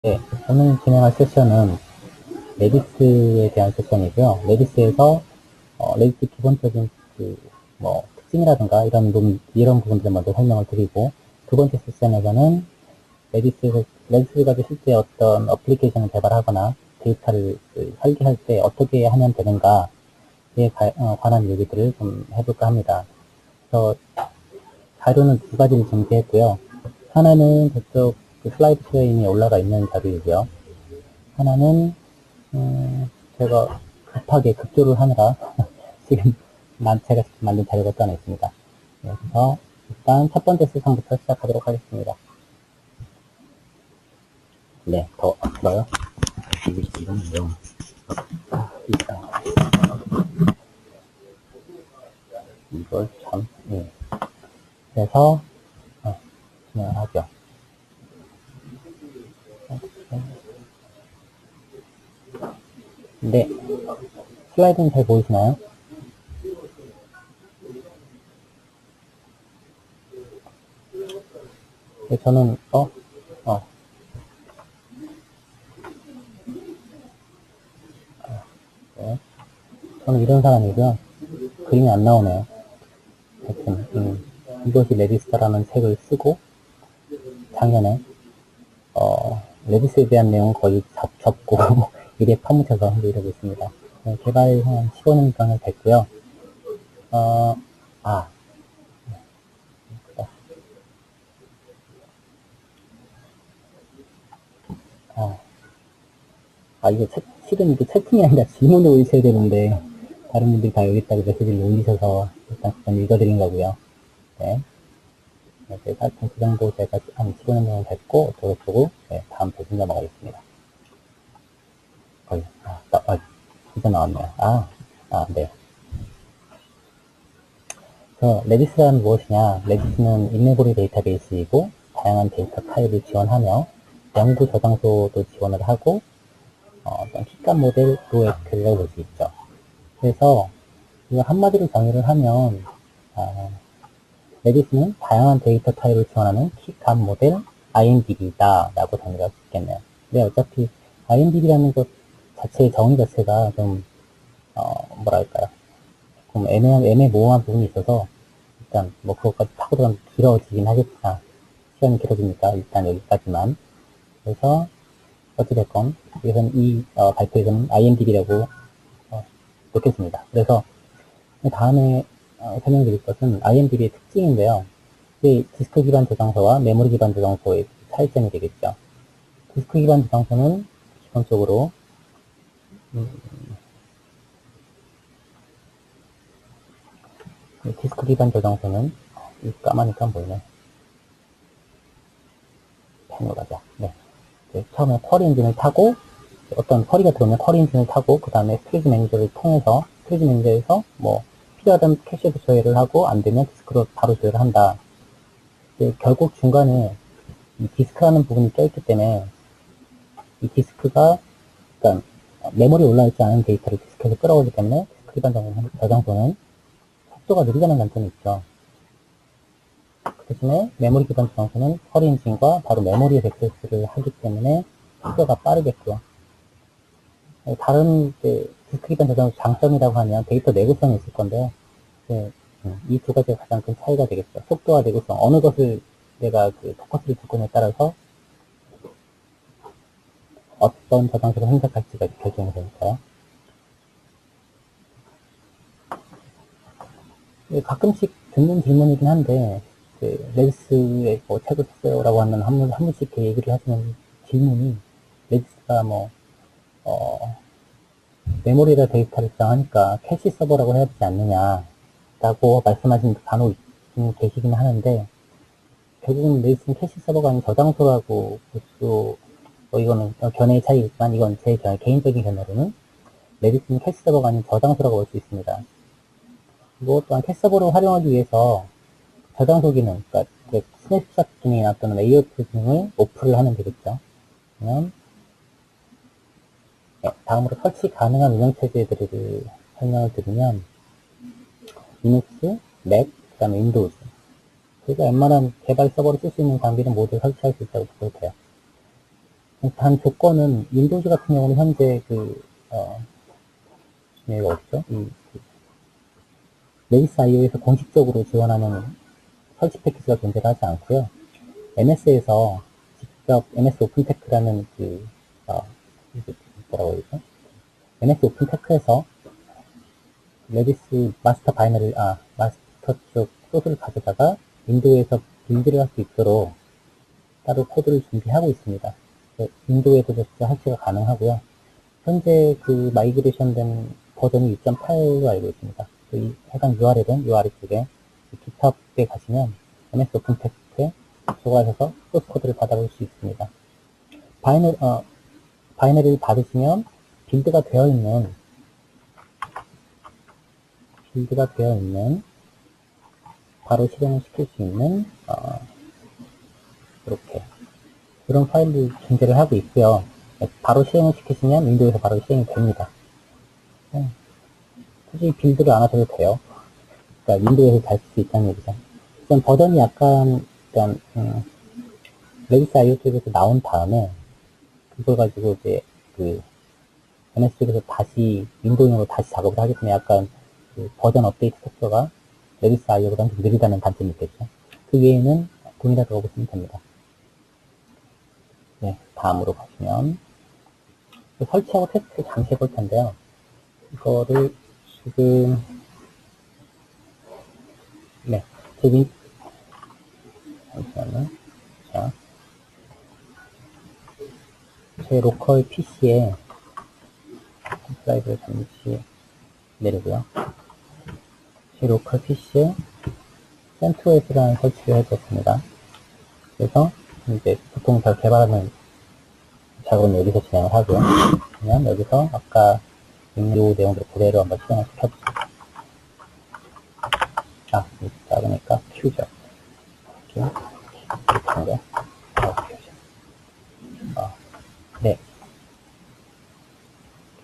네, 오늘 진행할 세션은 레디스에 대한 세션이고요. 레디스에서 레디스 기본적인 특징이라든가 이런 부분들을 먼저 설명을 드리고, 두 번째 세션에서는 레디스 가지고 실제 어떤 어플리케이션을 개발하거나 데이터를 설계할 때 어떻게 하면 되는가에 관한 얘기들을 좀 해볼까 합니다. 그래서 자료는 두 가지를 준비했고요. 하나는 저쪽 슬라이드 쇼에 이미 올라가 있는 자료이고요. 하나는 제가 급하게 급조를 하느라 지금 제가 직접 만든 자료가 또 하나 있습니다. 그래서 일단 첫 번째 세상부터 시작하도록 하겠습니다. 네, 더 앞서요. 이런 내용. 이걸 참, 그래서 진행을 하죠. 네, 슬라이드는 잘 보이시나요? 네, 저는 네. 저는 이런 사람이고요. 그림이 안 나오네요. 하여튼 이것이 레디스라는 책을 쓰고 작년에 레디스에 대한 내용은 거의 접고 일에 파묻혀서 이러고 있습니다. 개발 한 15년 정도 됐고요. 어, 아, 아, 이거 실은 이게 채팅이 아니라 질문을 올리셔야 되는데 다른 분들이 다 여기 있다고 메시지를 올리셔서 일단 그건 읽어드린 거고요. 네. 제가 하여튼 그 정도 제가 한 15년 정도 됐고 어쩌고저쩌고 네, 다음 배신 넘어가겠습니다. 거의 진짜 나왔네요. 네. 레디스란 무엇이냐? 레디스는 인메모리 데이터베이스이고 다양한 데이터 타입을 지원하며 연구 저장소도 지원을 하고 어떤 킥감 모델 노에스크라고 볼 수 있죠. 그래서 이거 한마디로 정의를 하면 레디스는 다양한 데이터 타입을 지원하는 킥감 모델 IMDB다 라고 정의할 수 있겠네요. 근데 어차피 IMDB라는 것 자체의 정의 자체가 좀 뭐랄까요, 좀 애매모호한 부분이 있어서 일단 뭐 그것까지 파고 들어가면 길어지긴 하겠구나. 시간이 길어지니까 일단 여기까지만. 그래서 어찌됐건 이것은 이 발표에서는 IMDB라고 놓겠습니다. 그래서 다음에 설명드릴 것은 IMDB의 특징인데요. 이게 디스크 기반 저장소와 메모리 기반 저장소의 차이점이 되겠죠. 디스크 기반 저장소는 기본적으로 디스크 기반 저장소는 까마니까 안 보이네. 펜으로 가자. 네. 처음에 쿼리 엔진을 타고 어떤 쿼리가 들어오면 쿼리 엔진을 타고 그 다음에 스토리지 매니저를 통해서 스토리지 매니저에서 뭐 필요하다면 캐시에서 조회를 하고 안 되면 디스크로 바로 조회를 한다. 결국 중간에 이 디스크라는 부분이 껴있기 때문에 이 디스크가 그러니까 메모리에 올라있지 않은 데이터를 디스크에서 끌어오기 때문에 디스크 기반 저장소는 속도가 느리다는 단점이 있죠. 그 대신에 메모리 기반 저장소는 쿼리 엔진과 바로 메모리에 액세스를 하기 때문에 속도가 빠르겠고요. 다른 디스크 기반 저장소 장점이라고 하면 데이터 내구성이 있을 건데요. 이 두 가지가 가장 큰 차이가 되겠죠. 속도와 내구성. 어느 것을 내가 포커스를 줄 거냐에 따라서 어떤 저장소를 선택할지가 결정이 되니까요. 가끔씩 듣는 질문이긴 한데, 레디스에 뭐 책을 썼어요라고 하면 한 번씩 이렇게 얘기를 하시는 질문이, 레디스가 메모리에다 데이터를 저장하니까 캐시 서버라고 해야 되지 않느냐라고 말씀하시는 간혹 계시긴 하는데, 결국은 레디스는 캐시 서버가 아닌 저장소라고 볼 수, 이거는 견해의 차이겠지만, 이건 제 개인적인 견해로는 레디스는 캐시 서버가 아닌 저장소라고 볼 수 있습니다. 그리고 또한 캐시 서버를 활용하기 위해서 저장소 기능, 그러니까 스냅샷 기능이나 또는 레이아웃 기능을 오프를 하면 되겠죠. 그러면 다음으로 설치 가능한 운영체제들을 설명을 드리면 리눅스, 맥, 그 다음에 윈도우즈. 그래서 웬만한 개발 서버를 쓸 수 있는 장비는 모두 설치할 수 있다고 보셔도 돼요. 단 조건은 윈도우즈 같은 경우는 현재 여기가 어디죠? 레디스 IO에서 공식적으로 지원하는 설치 패키지가 존재하지 않고요. MS에서 직접 MS 오픈테크라는 뭐라고 해야 되죠? MS 오픈테크에서 레디스 마스터 쪽 소스를 가져다가 윈도우에서 빌드를 할 수 있도록 따로 코드를 준비하고 있습니다. 윈도우에서도 진짜 설치가 가능하고요. 현재 마이그레이션 된 버전이 6.8로 알고 있습니다. 이 해당 URL은 이 아래쪽에 GitHub에 가시면 MS 오픈텍스트에 들어가셔서 소스 코드를 받아볼 수 있습니다. 바이너리를 받으시면 빌드가 되어 있는 바로 실행을 시킬 수 있는 이렇게 그런 파일을 존재를 하고 있고요. 바로 실행을 시키시면 윈도우에서 바로 실행이 됩니다. 굳이 빌드를 안 하셔도 돼요. 그러니까 윈도우에서 잘 쓸 수 있다는 얘기죠. 우선 버전이 약간 레디스 IO 쪽에서 나온 다음에 그걸 가지고 이제 MS 쪽에서 다시 윈도우용으로 다시 작업을 하기 때문에 약간 버전 업데이트 속도가 레디스 IO보다는 좀 느리다는 단점이 있겠죠. 그 외에는 동일하다고 보시면 됩니다. 네, 다음으로 가시면 설치하고 테스트를 잠시 해볼 텐데요. 이거를 지금 잠시만요. 자, 제 로컬 PC에 슬라이드를 잠시 내리고요. 제 로컬 PC에 CentOS라는 설치를 해줬습니다. 그래서 이제 보통 잘 개발하는 작업은 여기서 진행을 하고요. 그러면 여기서 아까 있는 요 내용들 그대로 한번 실행을 시켜보세요. 작으니까 큐죠. 이렇게 하는 거. 큐죠. 네.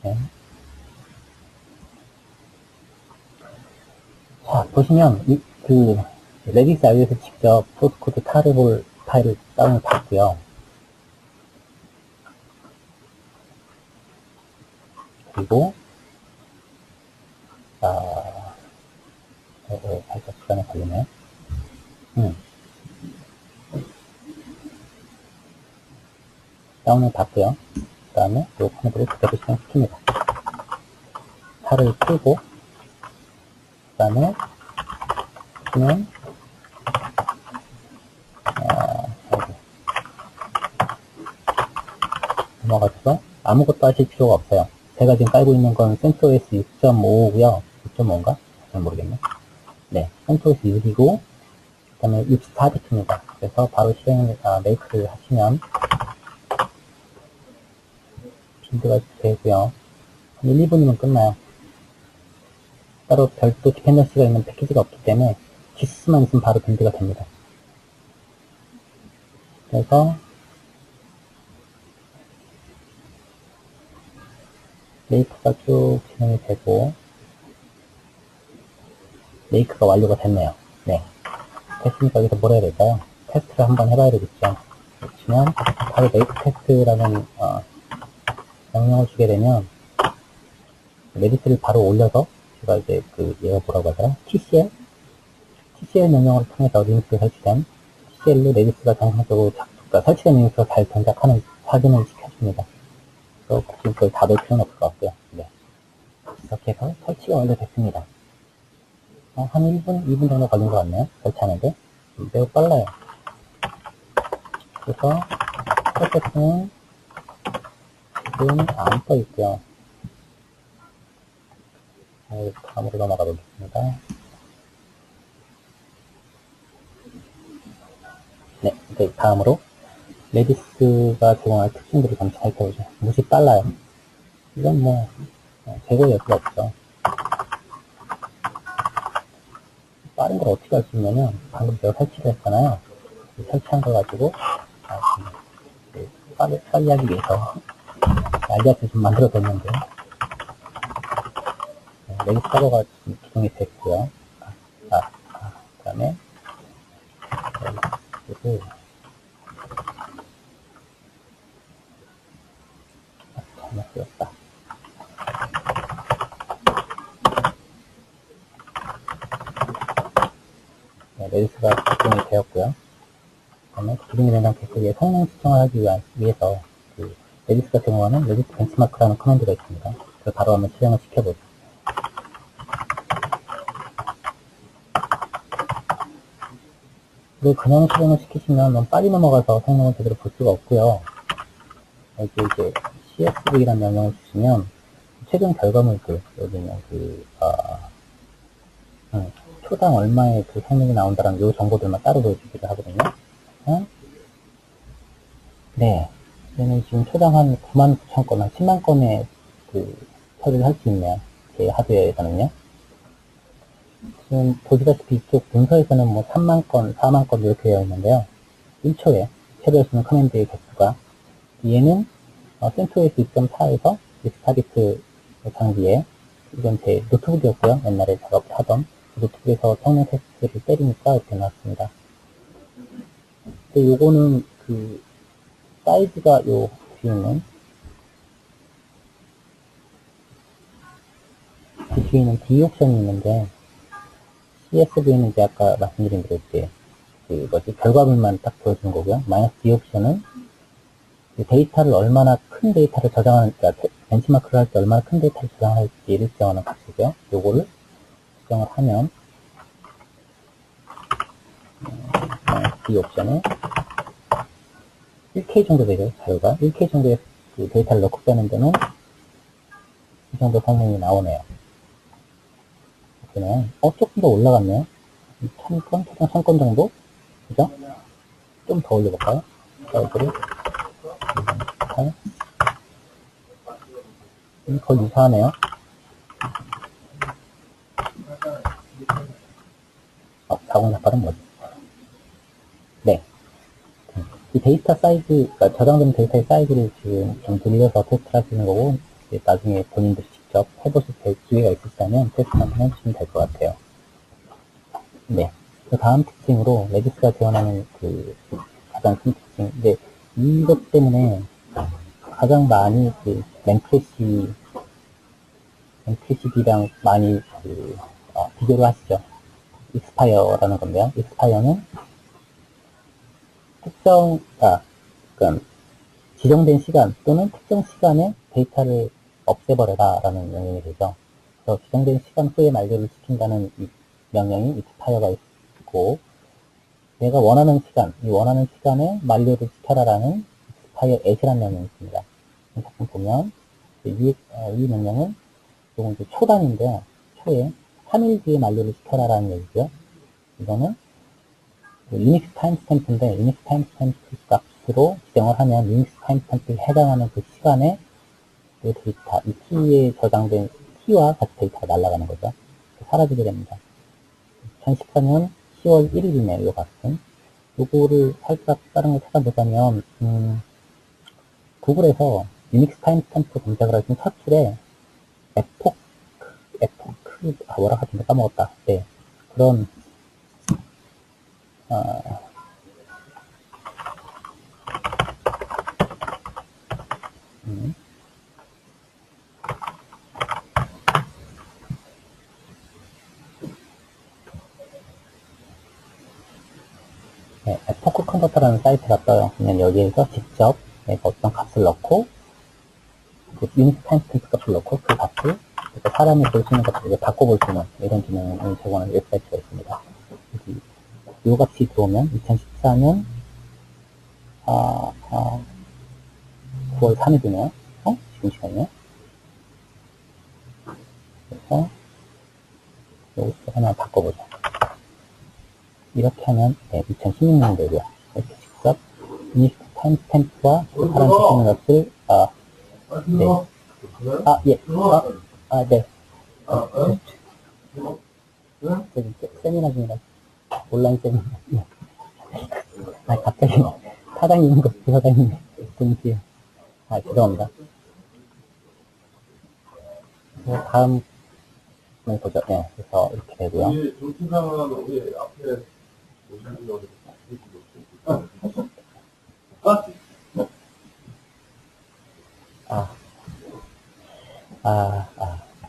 이렇게. 자, 보시면, 레디스 IO에서 직접 소스 코드 타르볼 파일을 다운을 받고요. 그리고, 살짝 시간이 걸리네. 다운을 받고요. 그 다음에 이 코드를 그대로 실행시킵니다. 타를 풀고, 그 다음에, 그냥, 넘어가서 아무것도 하실 필요가 없어요. 제가 지금 깔고 있는 건 CentOS 6.5고요. 6.5인가? 잘 모르겠네. 네, CentOS 6이고, 그 다음에 64비트입니다. 그래서 바로 메이크를 하시면 빌드가 되고요. 한 1, 2분이면 끝나요. 따로 별도 디펜던시가 있는 패키지가 없기 때문에 GS만 있으면 바로 빌드가 됩니다. 그래서 메이크가 쭉 진행이 되고 메이크가 완료가 됐네요. 네. 됐으니까 여기서 뭘 해야 될까요? 테스트를 한번 해봐야 되겠죠. 그렇지만 바로 메이크 테스트라는 명령을 주게 되면 레디스를 바로 올려서 제가 이제 얘가 뭐라고 하더라? TCL 명령을 통해서 리눅스에 설치된 TCL로 레디스가 정상적으로 그러니까 설치된 리눅스가 잘 동작하는 확인을 시켜줍니다. 그래서 굳이 그걸 다 넣을 필요는 없을 것 같고요. 네. 이렇게 해서 설치가 완료됐습니다. 한 1분, 2분 정도 걸린 것 같네요. 설치하는데. 매우 빨라요. 그래서 프로세스는 지금 안 떠 있고요. 다음으로 넘어가 보겠습니다. 네, 이제 다음으로 레디스가 제공할 특징들을 잠시 살펴보죠. 무시 빨라요. 이건 뭐 제거의 여지가 없죠. 빠른 걸 어떻게 할 수 있냐면 방금 제가 설치를 했잖아요. 설치한 걸 가지고 빨리 하기 위해서 알리아스를 좀 만들어뒀는데 레디스 서버가 지금 기동이 됐고요. 그 다음에 레디스를 쓰였다. 네, 레디스가 작동이 되었고요. 그다음에 기존 된장 테스트의 성능 측정을 하기 위해서 그 레디스 같은 경우는 레디스 벤치마크라는 커맨드가 있습니다. 그걸 바로 한번 실행을 시켜보죠. 이걸 그냥 실행을 시키시면 너무 빨리 넘어가서 성능을 제대로 볼 수가 없고요. 여기 이제 CSV라는 명령을 주시면 최종 결과물들, 여기는 초당 얼마의 그 성능이 나온다는 요 정보들만 따로 보여주기도 하거든요. 네. 얘는 지금 초당 한 99,000건, 한 10만 건의 그 처리를 할 수 있네요. 제 하드웨어에서는요. 지금 보시다시피 이쪽 문서에서는 뭐 3만 건, 4만 건 이렇게 되어 있는데요. 1초에 처리할 수 있는 커맨드의 개수가, 얘는 CentOS 2.4에서 64비트 장비에, 이건 제 노트북이었고요. 옛날에 작업을 하던 노트북에서 성능 테스트를 때리니까 이렇게 나왔습니다. 근데 요거는 그 사이즈가 요 뒤에는 그 뒤에는 D 옵션이 있는데 CSV는 이제 아까 말씀드린 대로 이제 그 결과물만 딱 보여주는 거고요. 마이너스 D 옵션은 데이터를 얼마나 큰 데이터를 저장하는, 그러니까 벤치마크를 할 때 얼마나 큰 데이터를 저장할지를 지정하는 값이고요. 요거를 지정을 하면 마이너스 D 옵션에 1K 정도 되죠. 자료가 1K 정도의 그 데이터를 넣고 빼는 데는 이 정도 성능이 나오네요. 그러면 조금 더 올라갔네요. 1000건, 초당 1000건 정도? 그죠? 좀 더 올려볼까요? 사이즈를 8. 거의 유사하네요. 자공작발은 뭐지? 네. 이 데이터 사이즈, 그러니까 저장된 데이터의 사이즈를 지금 좀 늘려서 테스트를 하시는 거고, 나중에 본인들이 직접 해보실 때 기회가 있으시다면 테스트 한번 해주시면 될 것 같아요. 네. 그 다음 특징으로 레디스가 지원하는 그 가장 큰 특징인데, 이것 때문에 가장 많이 그 맨크래시랑 많이 비교를 하시죠. 익스파이어라는 건데요. 익스파이어는 그러니까 지정된 시간 또는 특정 시간에 데이터를 없애버려라 라는 명령이 되죠. 그래서 지정된 시간 후에 만료를 시킨다는 이 명령이 익스파이어가 있고, 내가 원하는 시간, 이 원하는 시간에 만료를 시켜라라는 익스파이어 at이라는 명령이 있습니다. 가끔 보면 이 명령은 조금 이제 초단인데요. 초에 3일 뒤에 만료를 시켜라라는 얘기죠. 이거는 유닉스 타임스탬프인데, 유닉스 타임스탬프 값으로 지정을 하면 유닉스 타임스탬프에 해당하는 그 시간에 그 데이터, 이 T에 저장된 T와 같이 데이터가 날아가는 거죠. 사라지게 됩니다. 2014년 10월 1일이네요, 이 값은. 요거를 살짝 다른 걸 찾아보자면, 구글에서 유닉스 타임스탬프 검색을 하시면 첫 줄에 뭐라 하던데 까먹었다. 네. 그런, 네, 에포크 컨버터라는 사이트가 떠요. 그냥 여기에서 직접 어떤 값을 넣고, 그 유닉스 타임스탬프 값을 넣고, 그 값을 사람이 볼 수 있는 값을 바꿔볼 수 있는 이런 기능을 제공하는 웹사이트가 있습니다. 여기 이 값이 들어오면 2014년 9월 3일이네요. 지금 시간이요. 그래서 여기서 하나 바꿔보자. 이렇게 하면 2016년도고요. 이렇게 직접 유닉스 타임스탬프와 사람 볼수 있는 값을 네. 저기 세미나 중이라 온라인 세미나. 갑자기 사장님 거 부사장님 분이세요. 죄송합니다. 다음을 보죠. 네, 그래서 이렇게 되고요.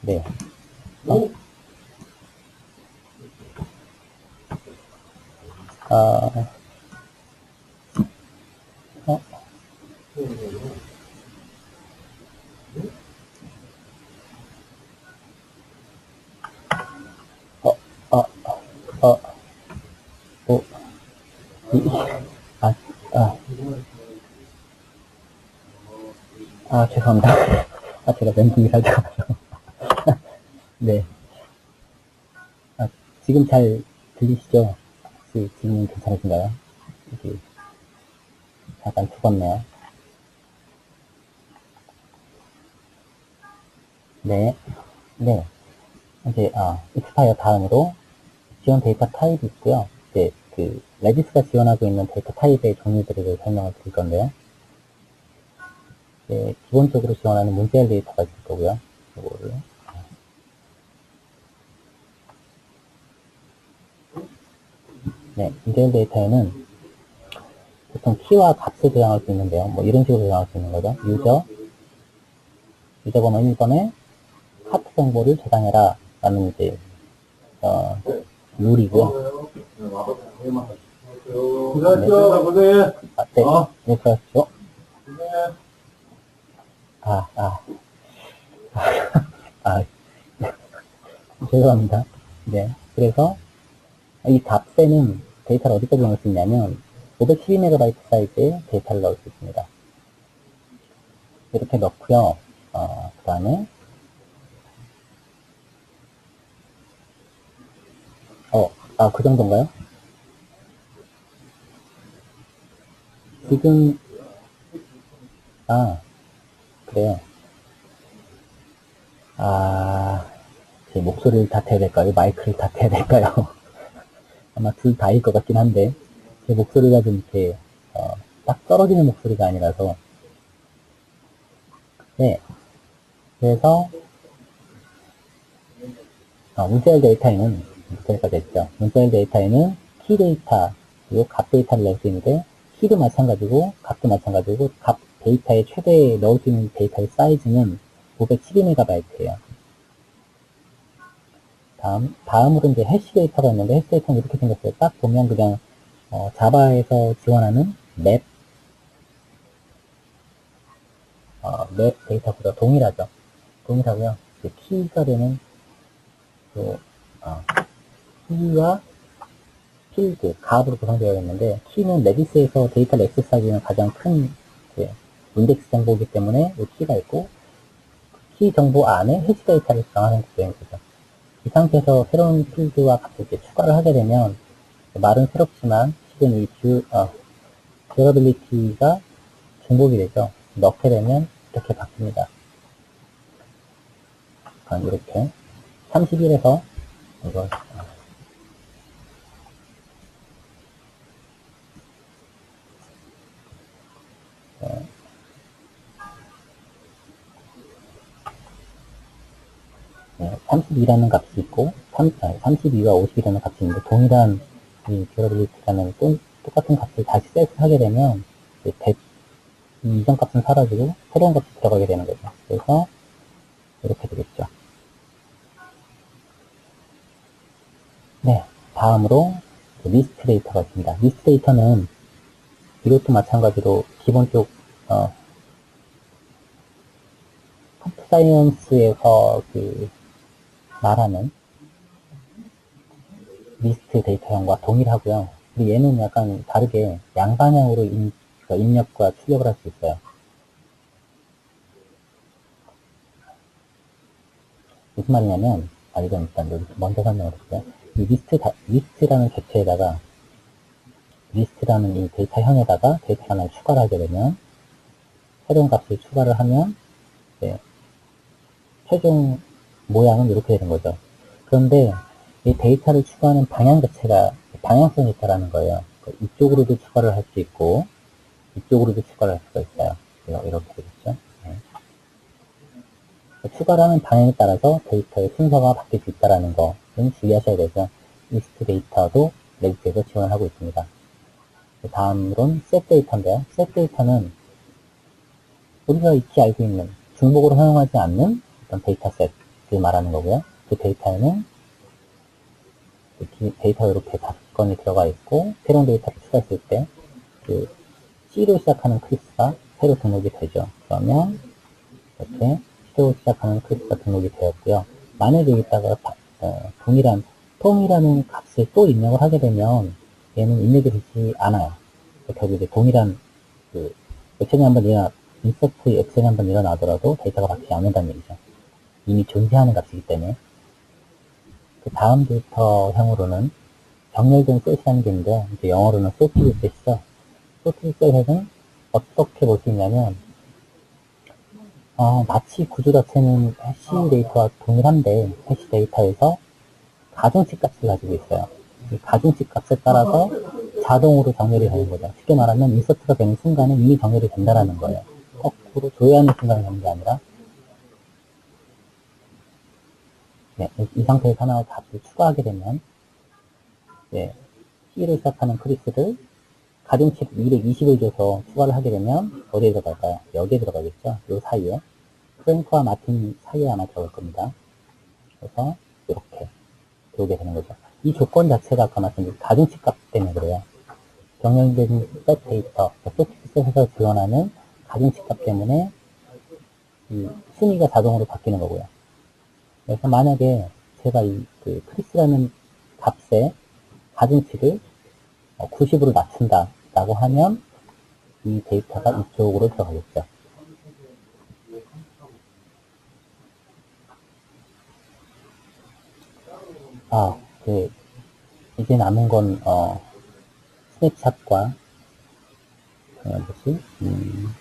네. 어, 어, 어, 어, 어, 오, 아, 아, 죄송합니다. 제가 멘붕이 살짝 와서. 네. 지금 잘 들리시죠? 지금 괜찮으신가요? 여기 잠깐 죽었네요. 네. 네. 이제, 익스파이어 다음으로 지원 데이터 타입이 있고요. 이제, 레디스가 지원하고 있는 데이터 타입의 종류들을 설명을 드릴 건데요. 기본적으로 지원하는 문제열 데이터가 있을 거고요. 이거를. 네, 문제열 데이터에는 보통 키와 값을 저장할 수 있는데요. 뭐 이런 식으로 저장할 수 있는 거죠. 유저 번호 1번에 카트 정보를 저장해라 라는 이제 룰이고요. 고생하셨죠. 네, 네, 그렇죠. 죄송합니다. 네, 그래서 이 값에는 데이터를 어디까지 넣을 수 있냐면 512MB 사이즈의 데이터를 넣을 수 있습니다. 이렇게 넣고요. 그 다음에 그 정도인가요? 지금 그래요. 제 목소리를 탓해야 될까요? 마이크를 탓해야 될까요? 아마 둘 다일 것 같긴 한데 제 목소리가 좀 이렇게 딱 떨어지는 목소리가 아니라서. 네, 그래서 문자열 데이터에는 문자열까지 했죠. 문자열 데이터에는 키 데이터 그리고 값 데이터를 넣을 수 있는데 키도 마찬가지고 값도 마찬가지고 값 데이터에 최대 넣을 수 있는 데이터의 사이즈는 512MB예요. 다음으로 이제 해시 데이터가 있는데 해시 데이터는 이렇게 생겼어요. 딱 보면 그냥 자바에서 지원하는 맵 데이터보다 동일하고요. 키가 되는 키와 필드, 값으로 구성되어 있는데 키는 레디스에서 데이터를 액세스하기는 가장 큰 인덱스 정보이기 때문에 이 키가 있고 키 정보 안에 해시 데이터를 저장하는 구조인 거죠. 이 상태에서 새로운 필드와 값을 추가를 하게 되면 말은 새롭지만 실은 이 듀러빌리티가 중복이 되죠. 넣게 되면 이렇게 바뀝니다. 이렇게 31에서 이걸 네, 32라는 값이 있고 32와 50이라는 값이 있는데 동일한 이 듀러빌리티라는 똑같은 값을 다시 셋하게 되면 이 이전 값은 사라지고 새로운 값이 들어가게 되는 거죠. 그래서 이렇게 되겠죠. 네, 다음으로 리스트 데이터가 있습니다. 리스트 데이터는 이것도 마찬가지로 기본 쪽 컴퓨터 사이언스에서 말하는 리스트 데이터형과 동일하고요. 근데 얘는 약간 다르게 양방향으로 입력과 출력을 할 수 있어요. 무슨 말이냐면, 이건 일단 여기 먼저 설명을 드릴게요. 이 리스트라는 객체에다가, 리스트라는 이 데이터형에다가 데이터 하나를 추가를 하게 되면, 새로운 값을 추가를 하면, 최종 모양은 이렇게 되는 거죠. 그런데 이 데이터를 추가하는 방향 자체가 방향성이 있다라는 거예요. 이쪽으로도 추가를 할 수 있고, 이쪽으로도 추가를 할 수가 있어요. 이렇게 되겠죠. 네. 추가를 하는 방향에 따라서 데이터의 순서가 바뀔 수 있다는 거는 주의하셔야 되죠. 리스트 데이터도 레디스에서 지원하고 있습니다. 다음으로는 셋 데이터인데요. 셋 데이터는 우리가 익히 알고 있는 중복으로 사용하지 않는 어떤 데이터셋을 말하는 거고요. 그 데이터에는 데이터가 이렇게 5건이 들어가 있고, 새로운 데이터를 추가했을 때, 그 C로 시작하는 클래스가 새로 등록이 되죠. 그러면 이렇게 C로 시작하는 클래스가 등록이 되었고요. 만약에 여기다가 동일한 값을 또 입력을 하게 되면 얘는 입력이 되지 않아요. 결국 이제 동일한 액션이 한번 인서트 액션이 한번 일어나더라도 데이터가 바뀌지 않는다는 얘기죠. 이미 존재하는 값이기 때문에. 그 다음 데이터형으로는 정렬된 셋이라는 게 있는데, 이제 영어로는 소티드 셋이죠. 소티드 셋은 어떻게 볼 수 있냐면, 마치 구조 자체는 해시 데이터와 동일한데, 해시 데이터에서 가중치 값을 가지고 있어요. 이 가중치 값에 따라서 자동으로 정렬이 되는 거죠. 쉽게 말하면 인서트가 되는 순간에 이미 정렬이 된다는 거예요. 거꾸로 조회하는 순간에 되는 게 아니라, 네, 이 상태에서 하나의 값을 추가하게 되면, 네, C로 시작하는 크리스를 가중치 220을 줘서 추가를 하게 되면 어디에 들어갈까요? 여기에 들어가겠죠? 요 사이에. 프랭크와 마틴 사이에 아마 들어갈 겁니다. 그래서 이렇게 들어오게 되는 거죠. 이 조건 자체가 아까 말씀드린 가중치 값 때문에 그래요. 정렬된 셋 데이터, 소프트 셋에서 지원하는 가중치 값 때문에 이 순위가 자동으로 바뀌는 거고요. 그래서 만약에 제가 크리스라는 값의 가중치를 90으로 낮춘다 라고 하면 이 데이터가 이쪽으로 들어가겠죠. 이제 남은 건 스냅샷과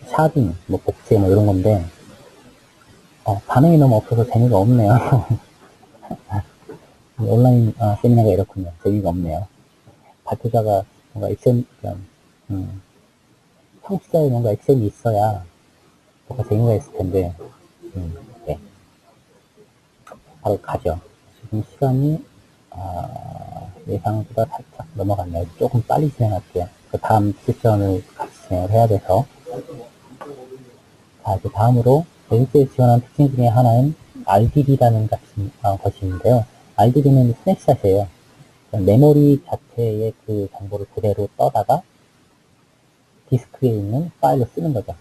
샤딩, 복제 이런 건데 반응이 너무 없어서 재미가 없네요. 온라인 세미나가 이렇군요. 재미가 없네요. 발표자가 뭔가 청취자의 뭔가 액션이 있어야 뭔가 재미가 있을 텐데, 네. 바로 가죠. 지금 시간이, 예상보다 살짝 넘어갔네요. 조금 빨리 진행할게요. 그 다음 세션을 같이 진행을 해야 돼서. 자, 이제 다음으로 레지스에 지원한 특징 중에 하나는 RDB라는 것이 있는데요. RDB는 스냅샷이에요. 메모리 자체의 그 정보를 그대로 떠다가 디스크에 있는 파일로 쓰는 거죠.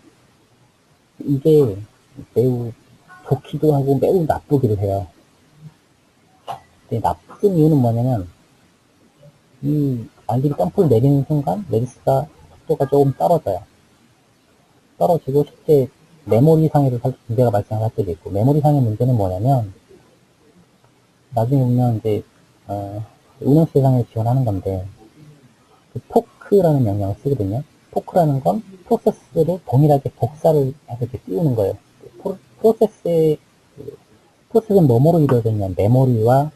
이게 매우 좋기도 하고 매우 나쁘기도 해요. 근데 나쁜 이유는 뭐냐면 이 RDB 덤프를 내리는 순간 레지스가 속도가 조금 떨어져요. 떨어지고 실제 메모리상에도 살짝 문제가 발생할 때도 있고, 메모리상의 문제는 뭐냐면 나중에 보면 이제 운영 세상에 지원하는 건데 그 포크라는 명령을 쓰거든요. 포크라는 건 프로세스를 동일하게 복사를 해서 이렇게 띄우는 거예요. 프로세스는 뭐뭐로 이루어져 있냐, 메모리와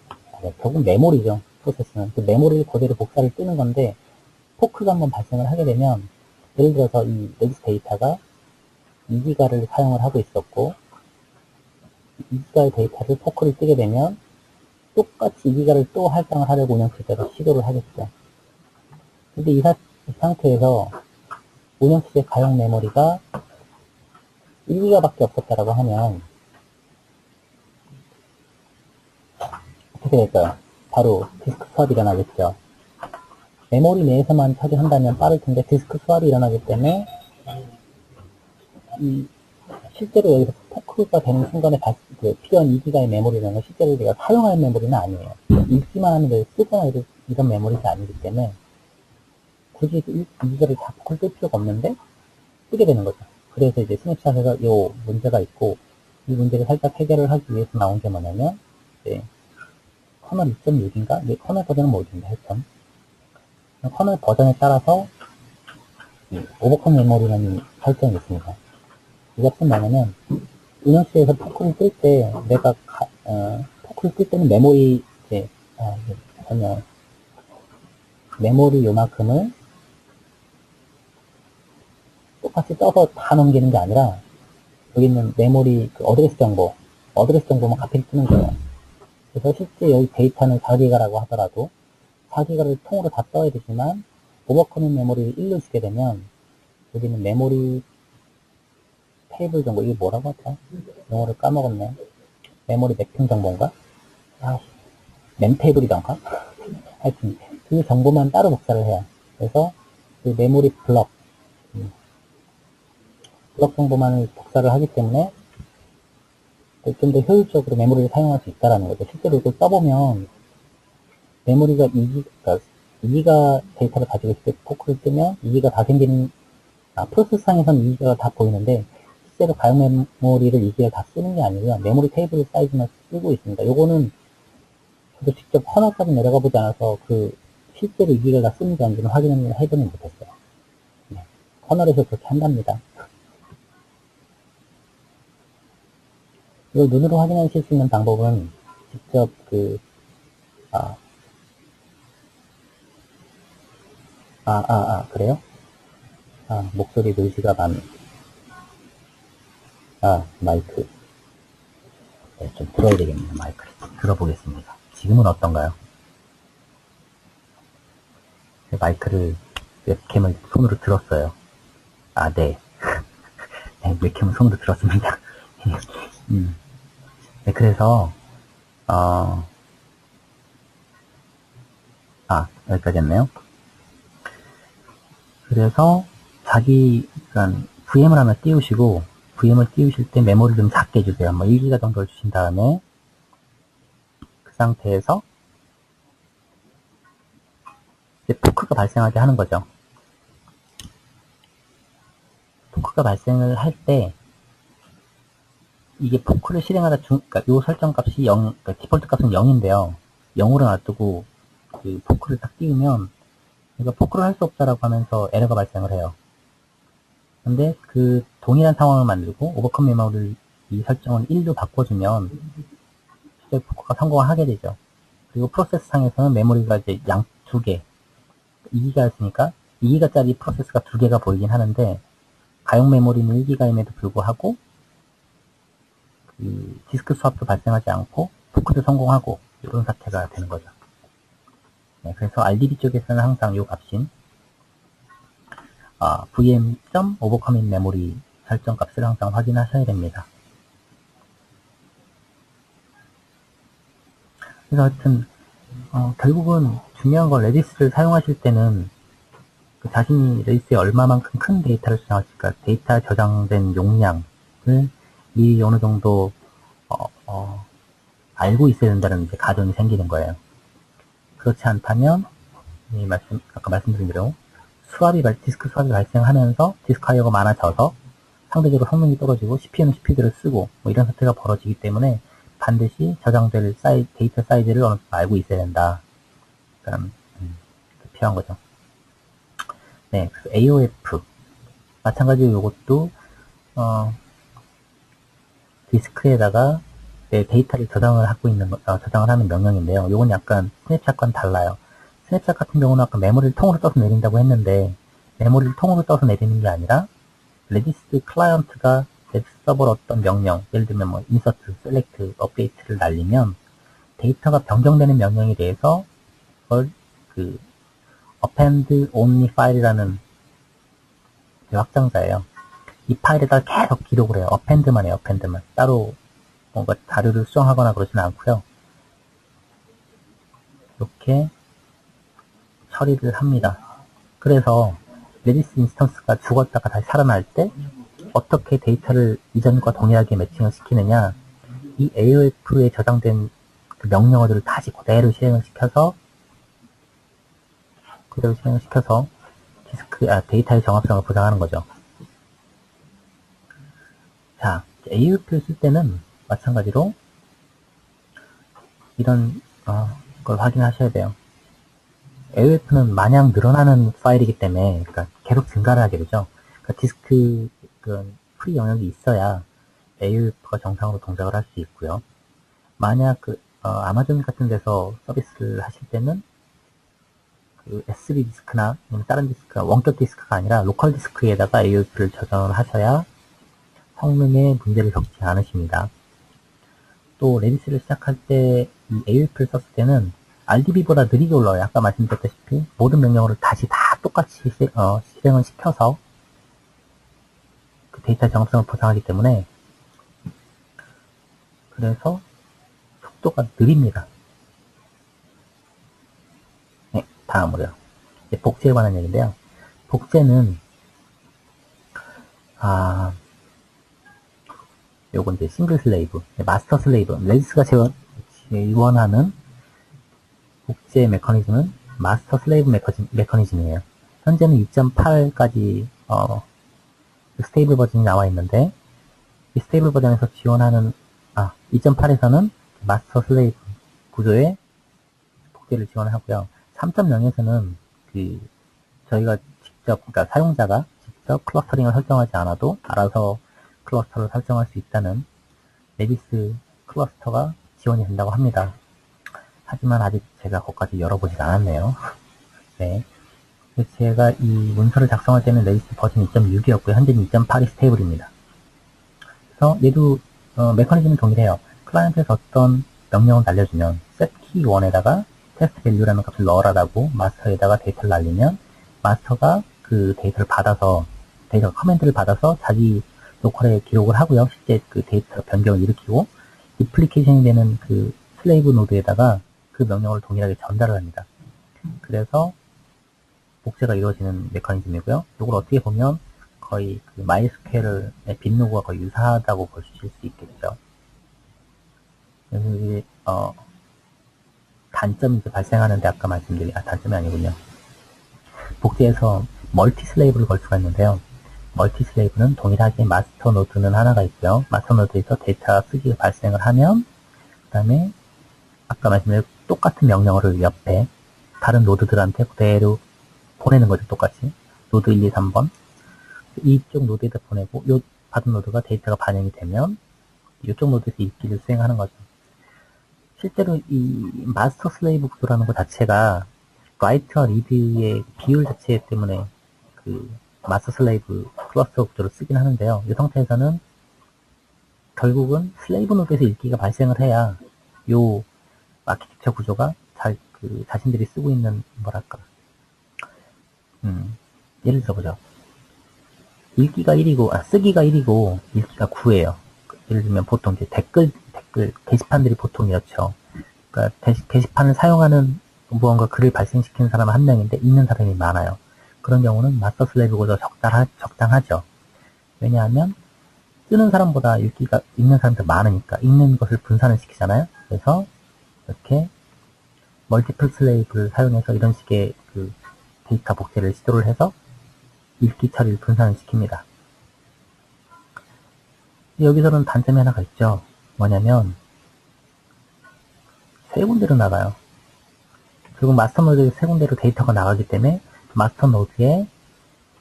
결국 메모리죠. 프로세스는 그 메모리를 그대로 복사를 뜨는 건데, 포크가 한번 발생을 하게 되면 예를 들어서 이 레지스 데이터가 2기가를 사용을 하고 있었고 2기가의 데이터를 포크를 뜨게 되면 똑같이 2기가를 또 할당을 하려고 운영체제가 시도를 하겠죠. 근데 이 상태에서 운영체제 가용 메모리가 1기가밖에 없었다라고 하면 어떻게 될까요? 바로 디스크 수압이 일어나겠죠. 메모리 내에서만 처리한다면 빠를 텐데 디스크 수압이 일어나기 때문에 실제로 여기서 포크가 되는 순간에 필요한 2기가의 메모리라는 건 실제로 내가 사용할 메모리는 아니에요. 읽기만 하면 쓰거나 이런 메모리가 아니기 때문에 굳이 2기가를 다 포크를 뜰 필요가 없는데 쓰게 되는 거죠. 그래서 이제 스냅샷에서 이 문제가 있고, 이 문제를 살짝 해결을 하기 위해서 나온 게 뭐냐면 커널 2.6인가? 커널 버전은 모르겠는데 하여튼 커널 버전에 따라서 오버컴 메모리라는 설정이 있습니다. 이것은 뭐냐면 운영실에서 포크를 뜰 때 내가 포크를 뜰 때는 메모리 메모리 요만큼을 똑같이 떠서 다 넘기는 게 아니라 여기 있는 메모리 어드레스 정보만 카피를 뜨는 거예요. 그래서 실제 여기 데이터는 4기가라고 하더라도 4기가를 통으로 다 떠야 되지만 오버커밍 메모리를 1로 주게 되면 여기는 메모리 테이블 정보, 이게 뭐라고 하죠? 용어를 까먹었네. 메모리 매핑 정보인가? 멤테이블이던가? 하여튼 그 정보만 따로 복사를 해요. 그래서 그 메모리 블럭 정보만을 복사를 하기 때문에 좀 더 효율적으로 메모리를 사용할 수 있다는 거죠. 실제로 이걸 써보면 메모리가 2기가 데이터를 가지고 있을 때 포크를 뜨면 2기가 다 생기는, 프로세스상에서는 2기가 다 보이는데 실제로 가용 메모리를 2기를 다 쓰는 게 아니고요. 메모리 테이블 사이즈만 쓰고 있습니다. 요거는 저도 직접 커널까지 내려가 보지 않아서 실제로 2기가 다 쓰는지 안 쓰는지 확인을 해보지 못했어요. 네. 커널에서 그렇게 한답니다. 이걸 눈으로 확인하실 수 있는 방법은 직접 그래요? 목소리 노이즈가 마이크. 네, 좀 들어야 되겠네요, 마이크를. 들어보겠습니다. 지금은 어떤가요? 마이크를, 웹캠을 손으로 들었어요. 네. 네, 웹캠을 손으로 들었습니다. 네, 그래서, 여기까지 했네요. 그래서, 그러니까 VM을 하나 띄우시고, VM을 띄우실 때 메모리를 좀 작게 해주세요. 1기가 정도를 주신 다음에, 그 상태에서, 이제 포크가 발생하게 하는 거죠. 포크가 발생을 할 때, 이게 포크를 실행하다 그러니까 요 설정 값이 그러니까 디폴트 값은 0인데요. 0으로 놔두고, 포크를 딱 띄우면, 이거 포크를 할 수 없다라고 하면서 에러가 발생을 해요. 근데 동일한 상황을 만들고, 오버컴 메모리 이 설정을 1로 바꿔주면, 실제 포크가 성공을 하게 되죠. 그리고 프로세스 상에서는 메모리가 이제 두 개, 2기가였으니까 2기가짜리 프로세스가 2개가 보이긴 하는데, 가용 메모리는 1기가임에도 불구하고, 디스크 수압도 발생하지 않고, 포크도 성공하고, 이런 사태가 되는 거죠. 네, 그래서 RDB 쪽에서는 항상 이 값인, vm.overcommit-memory 설정 값을 항상 확인하셔야 됩니다. 그래서 하여튼, 결국은 중요한 건 레디스를 사용하실 때는 자신이 레디스에 얼마만큼 큰 데이터를 저장할까, 데이터 저장된 용량을 미리 어느 정도 알고 있어야 된다는 이제 가정이 생기는 거예요. 그렇지 않다면 아까 말씀드린 대로 디스크 수압이 발생하면서 디스크 하이어가 많아져서 상대적으로 성능이 떨어지고 CPU는 CPU들을 쓰고 이런 사태가 벌어지기 때문에 반드시 저장될 데이터 사이즈를 어느 정도 알고 있어야 된다. 그러니까 필요한 거죠. 네, 그래서 AOF 마찬가지로 이것도 디스크에다가 내 데이터를 저장을 하는 명령인데요. 이건 약간 스냅샷과는 달라요. 스냅샷 같은 경우는 아까 메모리를 통으로 떠서 내린다고 했는데, 메모리를 통으로 떠서 내리는 게 아니라, 레디스 클라이언트가 레디스 서버로 어떤 명령, 예를 들면 인서트, 셀렉트, 업데이트를 날리면, 데이터가 변경되는 명령에 대해서, 그걸 append only file이라는 확장자예요. 이 파일에다 계속 기록을 해요. append만 해요, append만. 따로 뭔가 자료를 수정하거나 그러지는 않고요. 이렇게 처리를 합니다. 그래서 레디스 인스턴스가 죽었다가 다시 살아날 때 어떻게 데이터를 이전과 동일하게 매칭을 시키느냐, 이 AOF에 저장된 그 명령어들을 다시 그대로 실행을 시켜서 데이터의 정확성을 보장하는 거죠. 자, AOF를 쓸 때는 마찬가지로 이런 걸 확인하셔야 돼요. AOF는 마냥 늘어나는 파일이기 때문에 그러니까 계속 증가를 하게 되죠. 그러니까 디스크 프리 영역이 있어야 AOF가 정상으로 동작을 할 수 있고요. 만약 아마존 같은 데서 서비스를 하실 때는 SD 디스크나 다른 디스크가 원격 디스크가 아니라 로컬 디스크에다가 AOF를 저장을 하셔야 성능에 문제를 겪지 않으십니다. 또 레디스를 시작할 때 이 AOF를 썼을 때는 RDB보다 느리게 올라와요. 아까 말씀드렸다시피 모든 명령어를 다시 다 똑같이 실행을 시켜서 그 데이터 정확성을 보장하기 때문에, 그래서 속도가 느립니다. 네, 다음으로요. 복제에 관한 얘기인데요. 복제는 요건 이제 싱글 슬레이브, 마스터 슬레이브, 레지스가 지원하는 복제 메커니즘은 마스터 슬레이브 메커니즘이에요. 현재는 2.8까지 스테이블 버전이 나와 있는데, 이 스테이블 버전에서 지원하는 2.8에서는 마스터 슬레이브 구조의 복제를 지원하고요. 3.0에서는 저희가 직접, 그러니까 사용자가 직접 클러스터링을 설정하지 않아도 알아서 클러스터를 설정할 수 있다는 레디스 클러스터가 지원이 된다고 합니다. 하지만 아직 제가 거기까지 열어보지 않았네요. 네. 제가 이 문서를 작성할 때는 레디스 버전 2.6이었고요. 현재는 2.8이 스테이블입니다. 그래서 얘도 메커니즘은 동일해요. 클라이언트에서 어떤 명령을 날려주면 setKey1에다가 테스트 밸류라는 값을 넣으라고 마스터에다가 데이터를 날리면 마스터가 그 데이터를 받아서 데이터 커맨드를 받아서 자기 로컬에 기록을 하고요. 실제 그 데이터 변경을 일으키고 리플리케이션이 되는 그 슬레이브 노드에다가 그 명령을 동일하게 전달을 합니다. 그래서 복제가 이루어지는 메커니즘이고요. 이걸 어떻게 보면 거의 그 MySQL의 빈로그와 거의 유사하다고 보실 수 있겠죠. 그래서 이게 단점이 이제 발생하는데 아까 말씀드린 단점이 아니군요. 복제에서 멀티 슬레이브를 걸 수가 있는데요. 멀티 슬레이브는 동일하게 마스터 노드는 하나가 있고요. 마스터 노드에서 데이터 쓰기가 발생을 하면 그 다음에 아까 말씀드린 똑같은 명령어를 옆에 다른 노드들한테 그대로 보내는 거죠. 똑같이 노드 1, 2, 3번 이쪽 노드에다 보내고 요 받은 노드가 데이터가 반영이 되면 이쪽 노드에서 읽기를 수행하는 거죠. 실제로 이 마스터 슬레이브 구조라는 것 자체가 라이트와 리드의 비율 자체 때문에 그 마스터 슬레이브 클러스터 구조를 쓰긴 하는데요. 이 상태에서는 결국은 슬레이브 노드에서 읽기가 발생을 해야 요 아키텍처 구조가 자신들이 쓰고 있는 뭐랄까 예를 들어보죠. 읽기가 1이고 쓰기가 1이고 읽기가 9예요. 예를 들면 보통 이제 댓글 게시판들이 보통 이렇죠. 그러니까 게시판을 사용하는 무언가 글을 발생시키는 사람은 한 명인데 읽는 사람이 많아요. 그런 경우는 마스터 슬레이브보다 적당하죠. 왜냐하면 쓰는 사람보다 읽는 사람도 많으니까 읽는 것을 분산을 시키잖아요. 그래서 이렇게 멀티플 슬레이브를 사용해서 이런 식의 그 데이터 복제를 시도를 해서 읽기 처리를 분산을 시킵니다. 여기서는 단점이 하나가 있죠. 뭐냐면 세 군데로 나가요. 결국 마스터 노드에 세 군데로 데이터가 나가기 때문에 마스터 노드에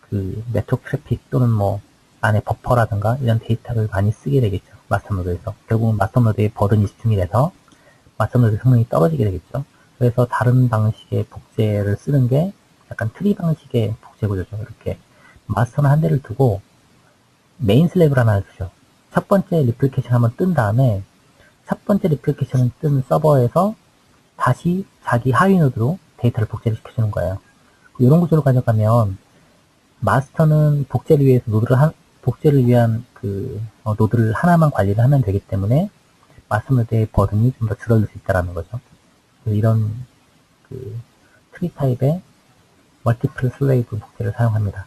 그 네트워크 트래픽 또는 뭐 안에 버퍼라든가 이런 데이터를 많이 쓰게 되겠죠. 마스터 노드에서. 결국은 마스터 노드에 버든이 집중이 돼서 마스터 노드 성능이 떨어지게 되겠죠. 그래서 다른 방식의 복제를 쓰는 게 약간 트리 방식의 복제 구조죠. 이렇게 마스터는 한 대를 두고 메인 슬래브를 하나 두죠. 첫 번째 리플리케이션 한번 뜬 다음에 첫 번째 리플리케이션을 뜬 서버에서 다시 자기 하위 노드로 데이터를 복제를 시켜주는 거예요. 이런 구조를 가져가면 마스터는 복제를 위한 그 노드를 하나만 관리를 하면 되기 때문에 마스터 노드의 버든이 좀 더 줄어들 수 있다는 거죠. 이런 그 트리 타입의 멀티플 슬레이브 복제를 사용합니다.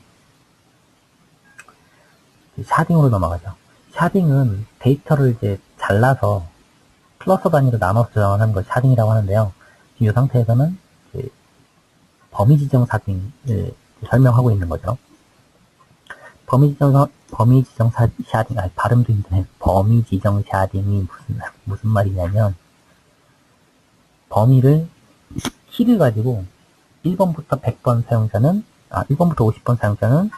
샤딩으로 넘어가죠. 샤딩은 데이터를 이제 잘라서 클러스터 단위로 나눠서 저장하는 걸 샤딩이라고 하는데요. 지금 이 상태에서는 범위 지정 샤딩을 설명하고 있는 거죠. 범위 지정 샤딩, 발음도 힘드네. 범위 지정 샤딩이 무슨 말이냐면, 범위를, 키를 가지고 1번부터 100번 사용자는, 1번부터 50번 사용자는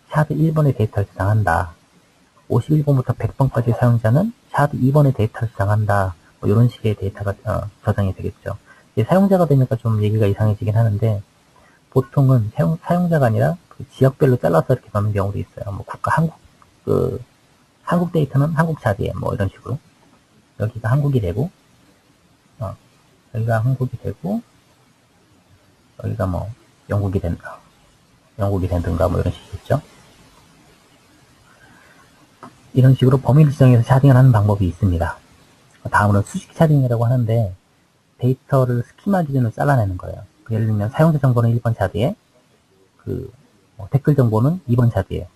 샤드 1번의 데이터를 저장한다. 51번부터 100번까지 사용자는 샤드 2번의 데이터를 저장한다. 뭐 이런 식의 데이터가 저장이 되겠죠. 사용자가 되니까 좀 얘기가 이상해지긴 하는데, 보통은 사용자가 아니라 그 지역별로 잘라서 이렇게 넣는 경우도 있어요. 뭐 한국 데이터는 한국 샤드에 뭐 이런 식으로. 여기가 한국이 되고, 여기가 한국이 되고, 여기가 뭐 영국이 된든가 뭐 이런 식이겠죠. 이런 식으로 범위를 지정해서 샤딩을 하는 방법이 있습니다. 다음으로 수직 샤딩이라고 하는데 데이터를 스키마 기준으로 잘라내는 거예요. 예를 들면 사용자 정보는 1번 자리에 댓글 정보는 2번 자리에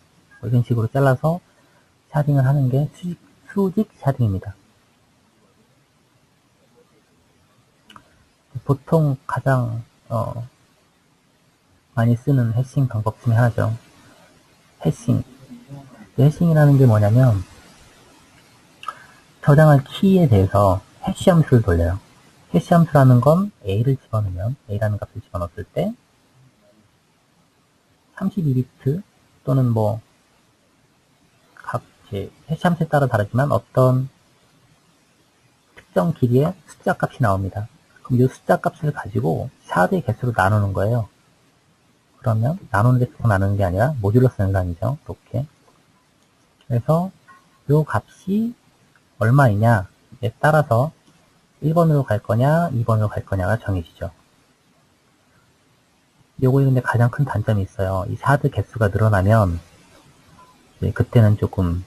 이런 식으로 잘라서 샤딩을 하는 게 수직 샤딩입니다. 보통 가장 많이 쓰는 해싱 방법 중에 하나죠. 해싱. 해싱이라는 게 뭐냐면 저장할 키에 대해서 해시 함수를 돌려요. 해시 함수라는 건 A를 집어넣으면 A라는 값을 집어넣었을 때 32비트 또는 각 해시 함수에 따라 다르지만 어떤 특정 길이의 숫자 값이 나옵니다. 그럼 이 숫자 값을 가지고 샤드의 개수로 나누는 거예요. 그러면 나누는 게 쭉 나누는 게 아니라 모듈러스 연산이죠. 이렇게. 그래서 이 값이 얼마이냐에 따라서 1번으로 갈 거냐, 2번으로 갈 거냐가 정해지죠. 요거에 근데 가장 큰 단점이 있어요. 이 샤드 개수가 늘어나면 그때는 조금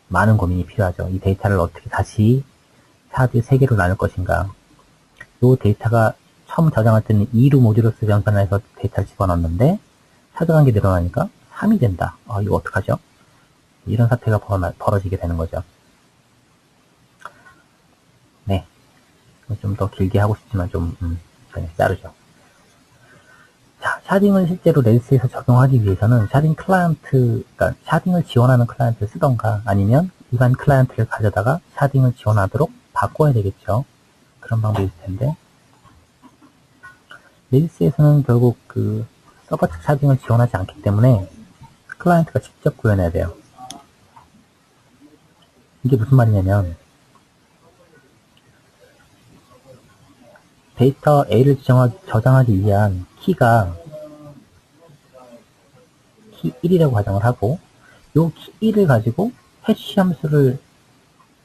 많은 고민이 필요하죠. 이 데이터를 어떻게 다시 샤드 3개로 나눌 것인가. 요 데이터가 처음 저장할 때는 2로 모듈러스 연산을 해서 데이터를 집어넣었는데 샤드 관계 늘어나니까 3이 된다. 이거 어떡하죠? 이런 사태가 벌어지게 되는 거죠. 네. 좀 더 길게 하고 싶지만 좀 자르죠. 자, 샤딩을 실제로 레디스에서 적용하기 위해서는 샤딩 클라이언트, 그러니까 샤딩을 지원하는 클라이언트를 쓰던가 아니면 일반 클라이언트를 가져다가 샤딩을 지원하도록 바꿔야 되겠죠. 그런 방법이 있을 텐데 레디스에서는 결국 서버 측 샤딩을 지원하지 않기 때문에 클라이언트가 직접 구현해야 돼요. 이게 무슨 말이냐면 데이터 A를 저장하기 위한 키가 키 1이라고 가정을 하고 이 키 1을 가지고 해시 함수를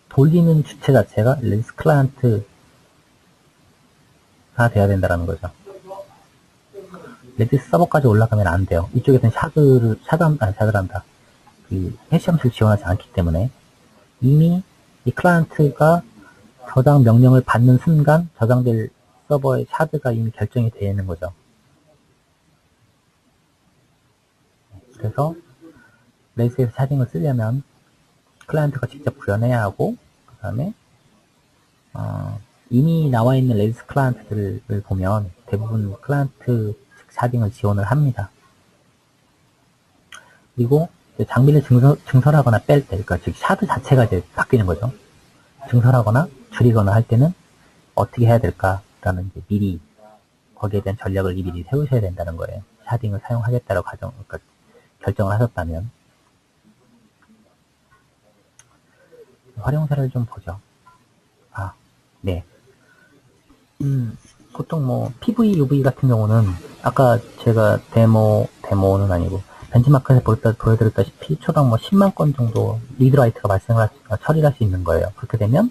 돌리는 주체 자체가 레디스 클라이언트가 돼야 된다는 거죠. 레디스 서버까지 올라가면 안 돼요. 이쪽에서는 샤드란다. 해시 함수를 지원하지 않기 때문에 이미 이 클라이언트가 저장 명령을 받는 순간 저장될 서버의 샤드가 이미 결정이 되어 있는 거죠. 그래서 레디스에서 샤딩을 쓰려면 클라이언트가 직접 구현해야 하고 그 다음에 이미 나와 있는 레디스 클라이언트들을 보면 대부분 클라이언트 샤딩을 지원을 합니다. 그리고 장비를 증설하거나 뺄 때, 그러니까 즉 샤드 자체가 이제 바뀌는 거죠. 증설하거나 줄이거나 할 때는 어떻게 해야 될까라는 이제 미리 거기에 대한 전략을 미리 세우셔야 된다는 거예요. 샤딩을 사용하겠다라고 그러니까 결정을 하셨다면 활용사를 좀 보죠. 네. 보통 PV, UV 같은 경우는 아까 제가 데모는 아니고 벤치마크에서 보여드렸다시피 초당 10만 건 정도 리드라이트가 처리를 할 수 있는 거예요. 그렇게 되면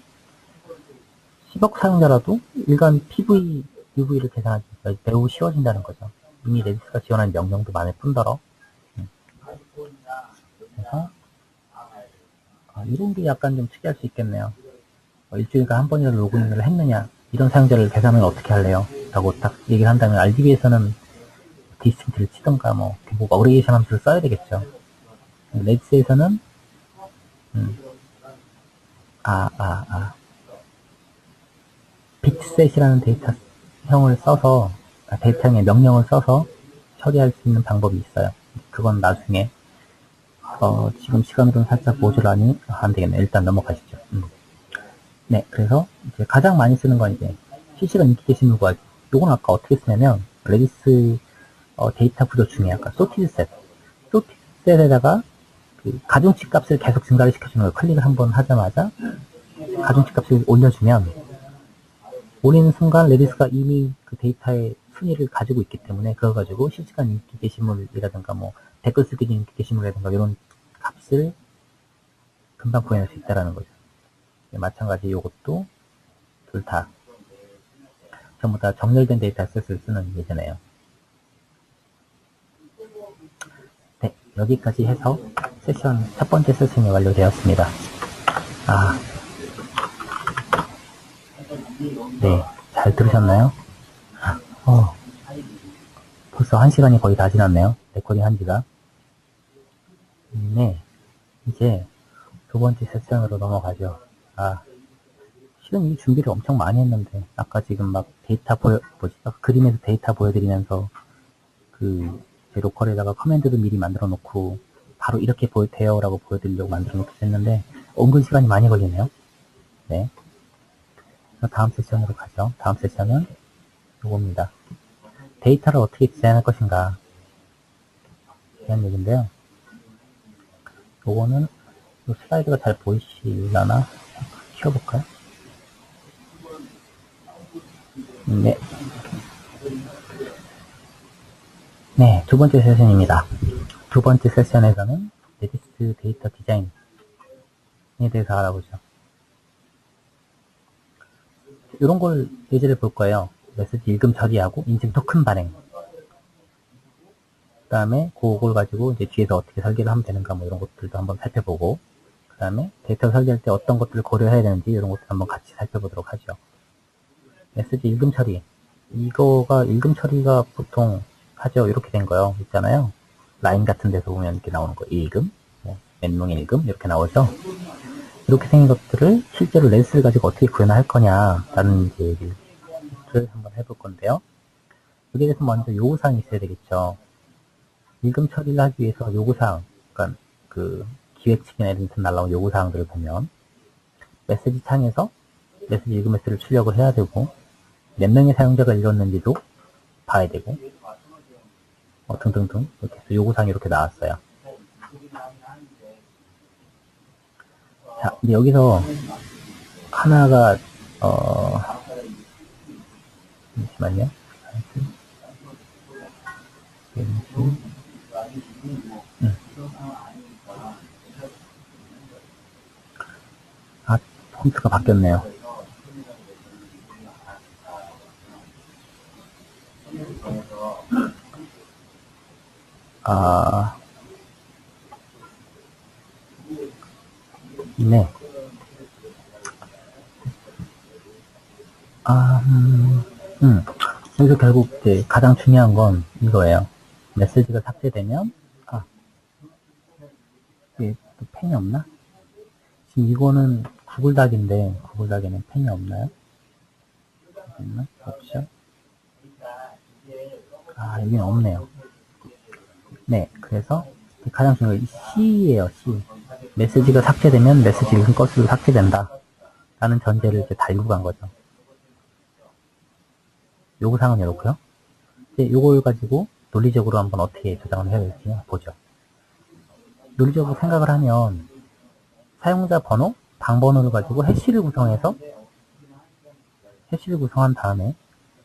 10억 사용자라도 일간 PV, UV를 계산하기가 매우 쉬워진다는 거죠. 이미 레디스가 지원하는 명령도 많을 뿐더러. 그래서 이런 게 약간 좀 특이할 수 있겠네요. 일주일간 한 번이라도 로그인을 했느냐, 이런 사용자를 계산을 어떻게 할래요? 라고 딱 얘기를 한다면 RDB에서는 디스틴트를 치던가 어그리게이션 함수를 써야 되겠죠. 레디스에서는 빅셋이라는 데이터형을 써서 데이터형의 명령을 써서 처리할 수 있는 방법이 있어요. 그건 나중에 지금 시간으로는 살짝 모자라니 안 되겠네. 일단 넘어가시죠. 네, 그래서 이제 가장 많이 쓰는 건 이제 실시간 인기 게시물 구하기. 요건 아까 어떻게 쓰냐면 레디스 데이터 구조 중에 아까 소티셋에다가 가중치 값을 계속 증가를 시켜주는 걸 클릭을 한번 하자마자 가중치 값을 올려주면 올리는 순간 레디스가 이미 그 데이터의 순위를 가지고 있기 때문에 그거 가지고 실시간 인기 게시물이라든가 댓글 쓰기 중 인기 게시물이라든가 이런 값을 금방 구현할 수 있다는 거죠. 마찬가지 이것도 둘 다 전부 다 정렬된 데이터셋을 쓰는 예제네요. 네, 여기까지 해서 첫 번째 세션이 완료되었습니다. 네, 잘 들으셨나요? 어, 벌써 1시간이 거의 다 지났네요. 레코딩 한 지가. 네, 이제 두 번째 세션으로 넘어가죠. 아, 실은 이 준비를 엄청 많이 했는데, 아까 지금 막 데이터 아까 그림에서 데이터 보여드리면서, 제 로컬에다가 커맨드도 미리 만들어 놓고, 바로 이렇게 돼요 라고 보여드리려고 만들어 놓기도 했는데, 은근 시간이 많이 걸리네요. 네. 그래서 다음 세션으로 가죠. 다음 세션은 요겁니다. 데이터를 어떻게 디자인할 것인가, 이런 얘기인데요. 요거는, 요 슬라이드가 잘 보이시려나? 키워볼까요? 네. 네, 두 번째 세션입니다. 두 번째 세션에서는 레디스 데이터 디자인에 대해서 알아보죠. 이런 걸 예제를 볼 거예요. 메시지 읽음 처리하고 인증 토큰 발행. 그 다음에 그걸 가지고 이제 뒤에서 어떻게 설계를 하면 되는가 뭐 이런 것들도 한번 살펴보고, 그 다음에 데이터 설계할 때 어떤 것들을 고려해야 되는지 이런 것들 한번 같이 살펴보도록 하죠. 메시지 읽음 처리. 이거가 읽음 처리가 보통 하죠. 이렇게 된 거요. 있잖아요. 라인 같은 데서 보면 이렇게 나오는 거. 읽음, 뭐, 맨롱 읽음 이렇게 나오죠. 이렇게 생긴 것들을 실제로 레디스를 가지고 어떻게 구현할 거냐라는 이제 얘기를 한번 해볼 건데요. 여기에 대해서 먼저 요구사항이 있어야 되겠죠. 읽음 처리를 하기 위해서 요구사항, 그러니까 그 기획측이나 이런 데 날라온 요구사항들을 보면 메시지 창에서 메시지 읽음 메시지를 출력을 해야 되고, 몇 명의 사용자가 읽었는지도 봐야 되고, 등등등 이렇게 해서 요구사항이 이렇게 나왔어요. 자, 근데 여기서 하나가 잠시만요. 아, 폰트가 바뀌었네요. 아, 네. 여기서 결국 이제 가장 중요한 건 이거예요. 메시지가 삭제되면, 이게 또 펜이 없나? 지금 이거는 구글닥인데, 구글닥에는 펜이 없나요? 없나? 없죠? 여기는 없네요. 네, 그래서 가장 중요한 게 C예요, C. 메시지가 삭제되면 메시지 읽은 건수도 삭제된다. 라는 전제를 이제 달고 간 거죠. 요구사항은 이렇고요. 이제 요걸 가지고 논리적으로 한번 어떻게 조작을 해야 될지 보죠. 논리적으로 생각을 하면 사용자 번호, 방 번호를 가지고 해시를 구성해서 해시를 구성한 다음에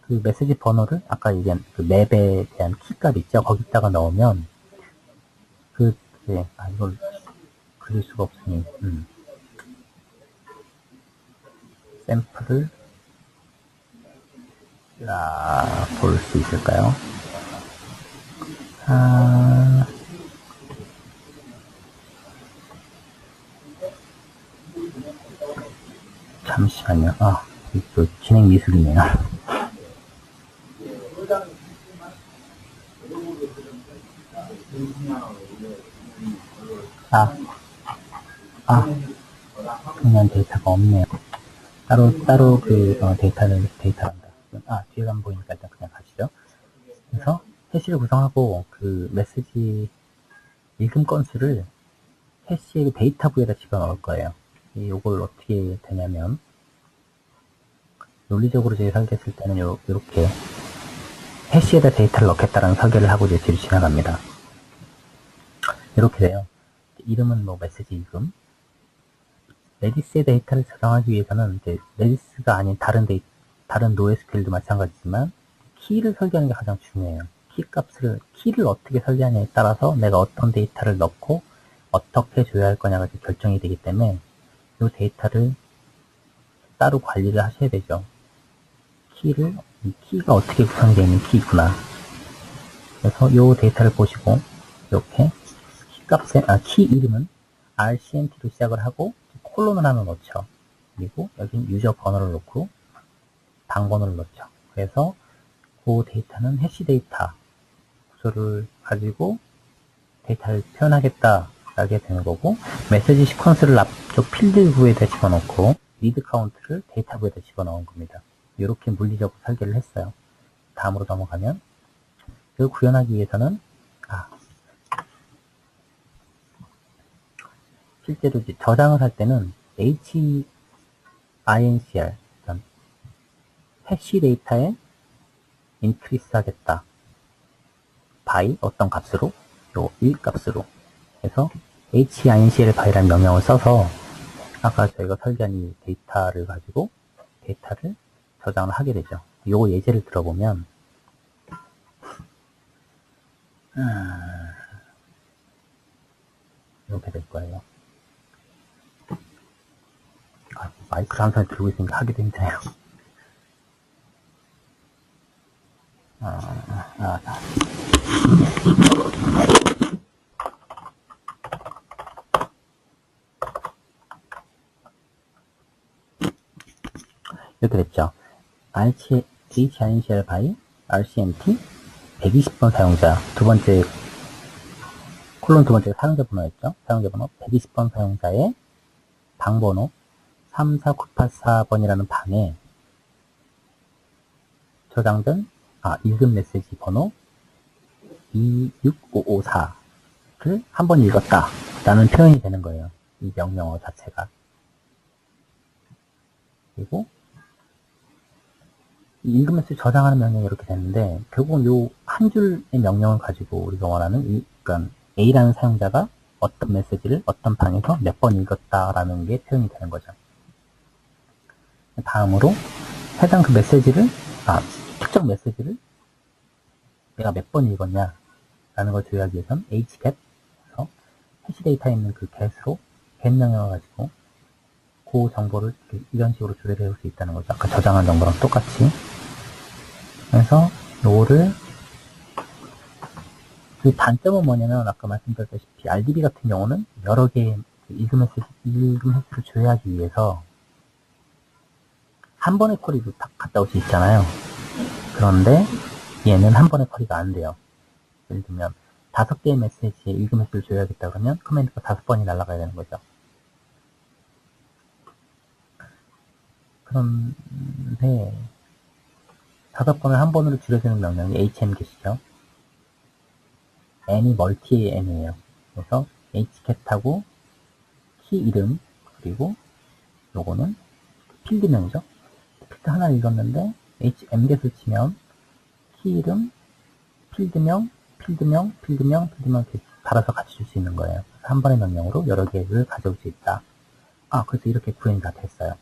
그 메시지 번호를 아까 얘기한 그 맵에 대한 키값 있죠. 거기다가 넣으면 이걸 그릴 수가 없으니 샘플을 볼 수 있을까요? 잠시만요. 또 진행 미술이네요. 그냥 데이터가 없네요. 따로 데이터란다. 뒤에가 안 보이니까 일단 그냥 가시죠. 그래서 해시를 구성하고 그 메시지 읽음 건수를 해시의 데이터부에다 집어넣을 거예요. 이걸 어떻게 되냐면, 논리적으로 제가 설계했을 때는 요렇게 해시에다 데이터를 넣겠다라는 설계를 하고 이제 뒤로 지나갑니다. 이렇게 돼요. 이름은 뭐 메시지 읽음. 레디스의 데이터를 저장하기 위해서는 이제 레디스가 아닌 다른 노에스QL도 마찬가지지만 키를 설계하는 게 가장 중요해요. 키를 어떻게 설계하냐에 따라서 내가 어떤 데이터를 넣고 어떻게 줘야 할 거냐가 결정이 되기 때문에 이 데이터를 따로 관리를 하셔야 되죠. 이 키가 어떻게 구성되어 있는 키구나. 그래서 이 데이터를 보시고 이렇게 키 이름은 RCNT로 시작을 하고 콜론을 하나 넣죠. 그리고 여긴 유저 번호를 넣고 방번호를 넣죠. 그래서 그 데이터는 해시 데이터 구조를 가지고 데이터를 표현하겠다라게 되는 거고, 메시지 시퀀스를 앞쪽 필드 구에다 집어넣고 리드 카운트를 데이터 구에다 집어넣은 겁니다. 이렇게 물리적으로 설계를 했어요. 다음으로 넘어가면, 그 구현하기 위해서는 실제로 이제 저장을 할 때는 HINCR, 해시 데이터에 인크리스 하겠다. by 어떤 값으로? 요 1값으로 해서 HINCL by라는 명령을 써서 아까 저희가 설계한 이 데이터를 가지고 데이터를 저장을 하게 되죠. 요 예제를 들어보면 이렇게 될 거예요. 마이크를 항상 들고 있으니까 하기도 힘드네요. 이렇게 됐죠. HINCL by RCMT 120번 사용자, 콜론 두 번째가 사용자 번호였죠. 사용자 번호 120번 사용자의 방번호 34984번이라는 방에 저장된 읽은 메시지 번호 26554를 한 번 읽었다 라는 표현이 되는 거예요. 이 명령어 자체가. 그리고 읽은 메시지 저장하는 명령이 이렇게 되는데, 결국은 요 한 줄의 명령을 가지고 우리가 원하는 그러니까 A라는 사용자가 어떤 메시지를 어떤 방에서 몇 번 읽었다라는 게 표현이 되는 거죠. 다음으로 해당 그 메시지를, 특정 메시지를 내가 몇 번 읽었냐 라는 걸 조회하기 위해서는 hget에서 해시 데이터에 있는 그 get으로 get 명령을 가지고 그 정보를 이런 식으로 조회를 해볼 수 있다는 거죠. 아까 저장한 정보랑 똑같이. 그래서 요거를, 그 단점은 뭐냐면 아까 말씀드렸다시피 RDB 같은 경우는 여러 개의 읽음 횟수를 조회하기 위해서 한 번의 쿼리로 딱 갔다 올 수 있잖아요. 그런데 얘는 한 번의 쿼리가 안 돼요. 예를 들면 5개의 메시지에 읽음 횟수를 조회하겠다 그러면 커맨드가 5번이 날아가야 되는 거죠. 그런데 5번을 한 번으로 줄여주는 명령이 hmget이죠. n이 멀티의 n이에요. 그래서 hget하고 키 이름, 그리고 요거는 필드명이죠. 필드 하나 읽었는데 mget을 치면 키 이름, 필드명 이렇게 달아서 같이 줄 수 있는 거예요. 한 번의 명령으로 여러 개를 가져올 수 있다. 그래서 이렇게 구현이 다 됐어요.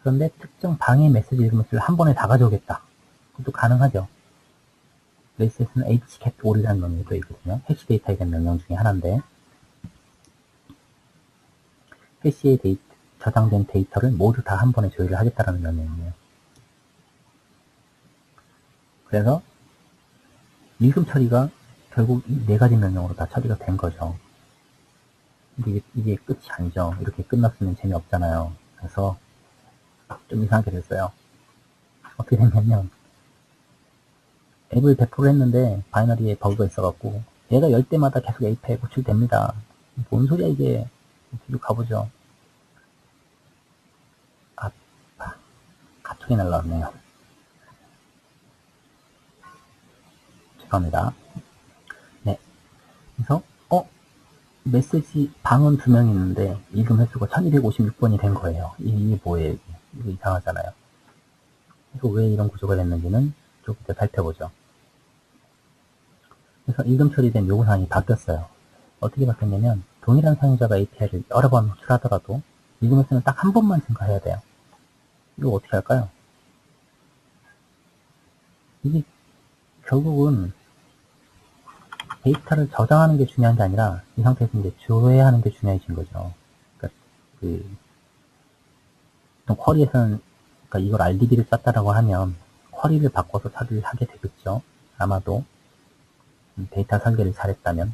그런데 특정 방의 메시지 읽음을 한 번에 다 가져오겠다. 그것도 가능하죠. 레이스에서는 hgetall이라는 명령이 또 있거든요. 해시 데이터에 대한 명령 중에 하나인데, 해시에 저장된 데이터를 모두 다 한 번에 조회를 하겠다는 명령이에요. 그래서 읽음 처리가 결국 이 4가지 명령으로 다 처리가 된 거죠. 근데 이게 끝이 아니죠. 이렇게 끝났으면 재미없잖아요. 그래서 좀 이상하게 됐어요. 어떻게 됐냐면, 앱을 배포를 했는데 바이너리에 버그가 있어갖고 얘가 열 때마다 계속 API에 구출됩니다. 뭔 소리야 이게. 뒤로 가보죠. 카톡이 날라왔네요. 죄송합니다. 네. 그래서 메시지 방은 2명 있는데 읽음 횟수가 1256번이 된 거예요. 이게 뭐예요? 이거 이상하잖아요. 그래서 왜 이런 구조가 됐는지는 좀 이따 살펴보죠. 그래서 읽음 처리된 요구사항이 바뀌었어요. 어떻게 바뀌었냐면, 동일한 사용자가 API를 여러 번 호출하더라도 읽음 횟수는 딱 한 번만 증가해야 돼요. 이거 어떻게 할까요? 이게 결국은 데이터를 저장하는 게 중요한 게 아니라 이 상태에서 이제 조회하는 게 중요해진 거죠. 그러니까 쿼리에서는, 그러니까 이걸 RDB를 썼다라고 하면 쿼리를 바꿔서 처리를 하게 되겠죠. 아마도 데이터 설계를 잘했다면.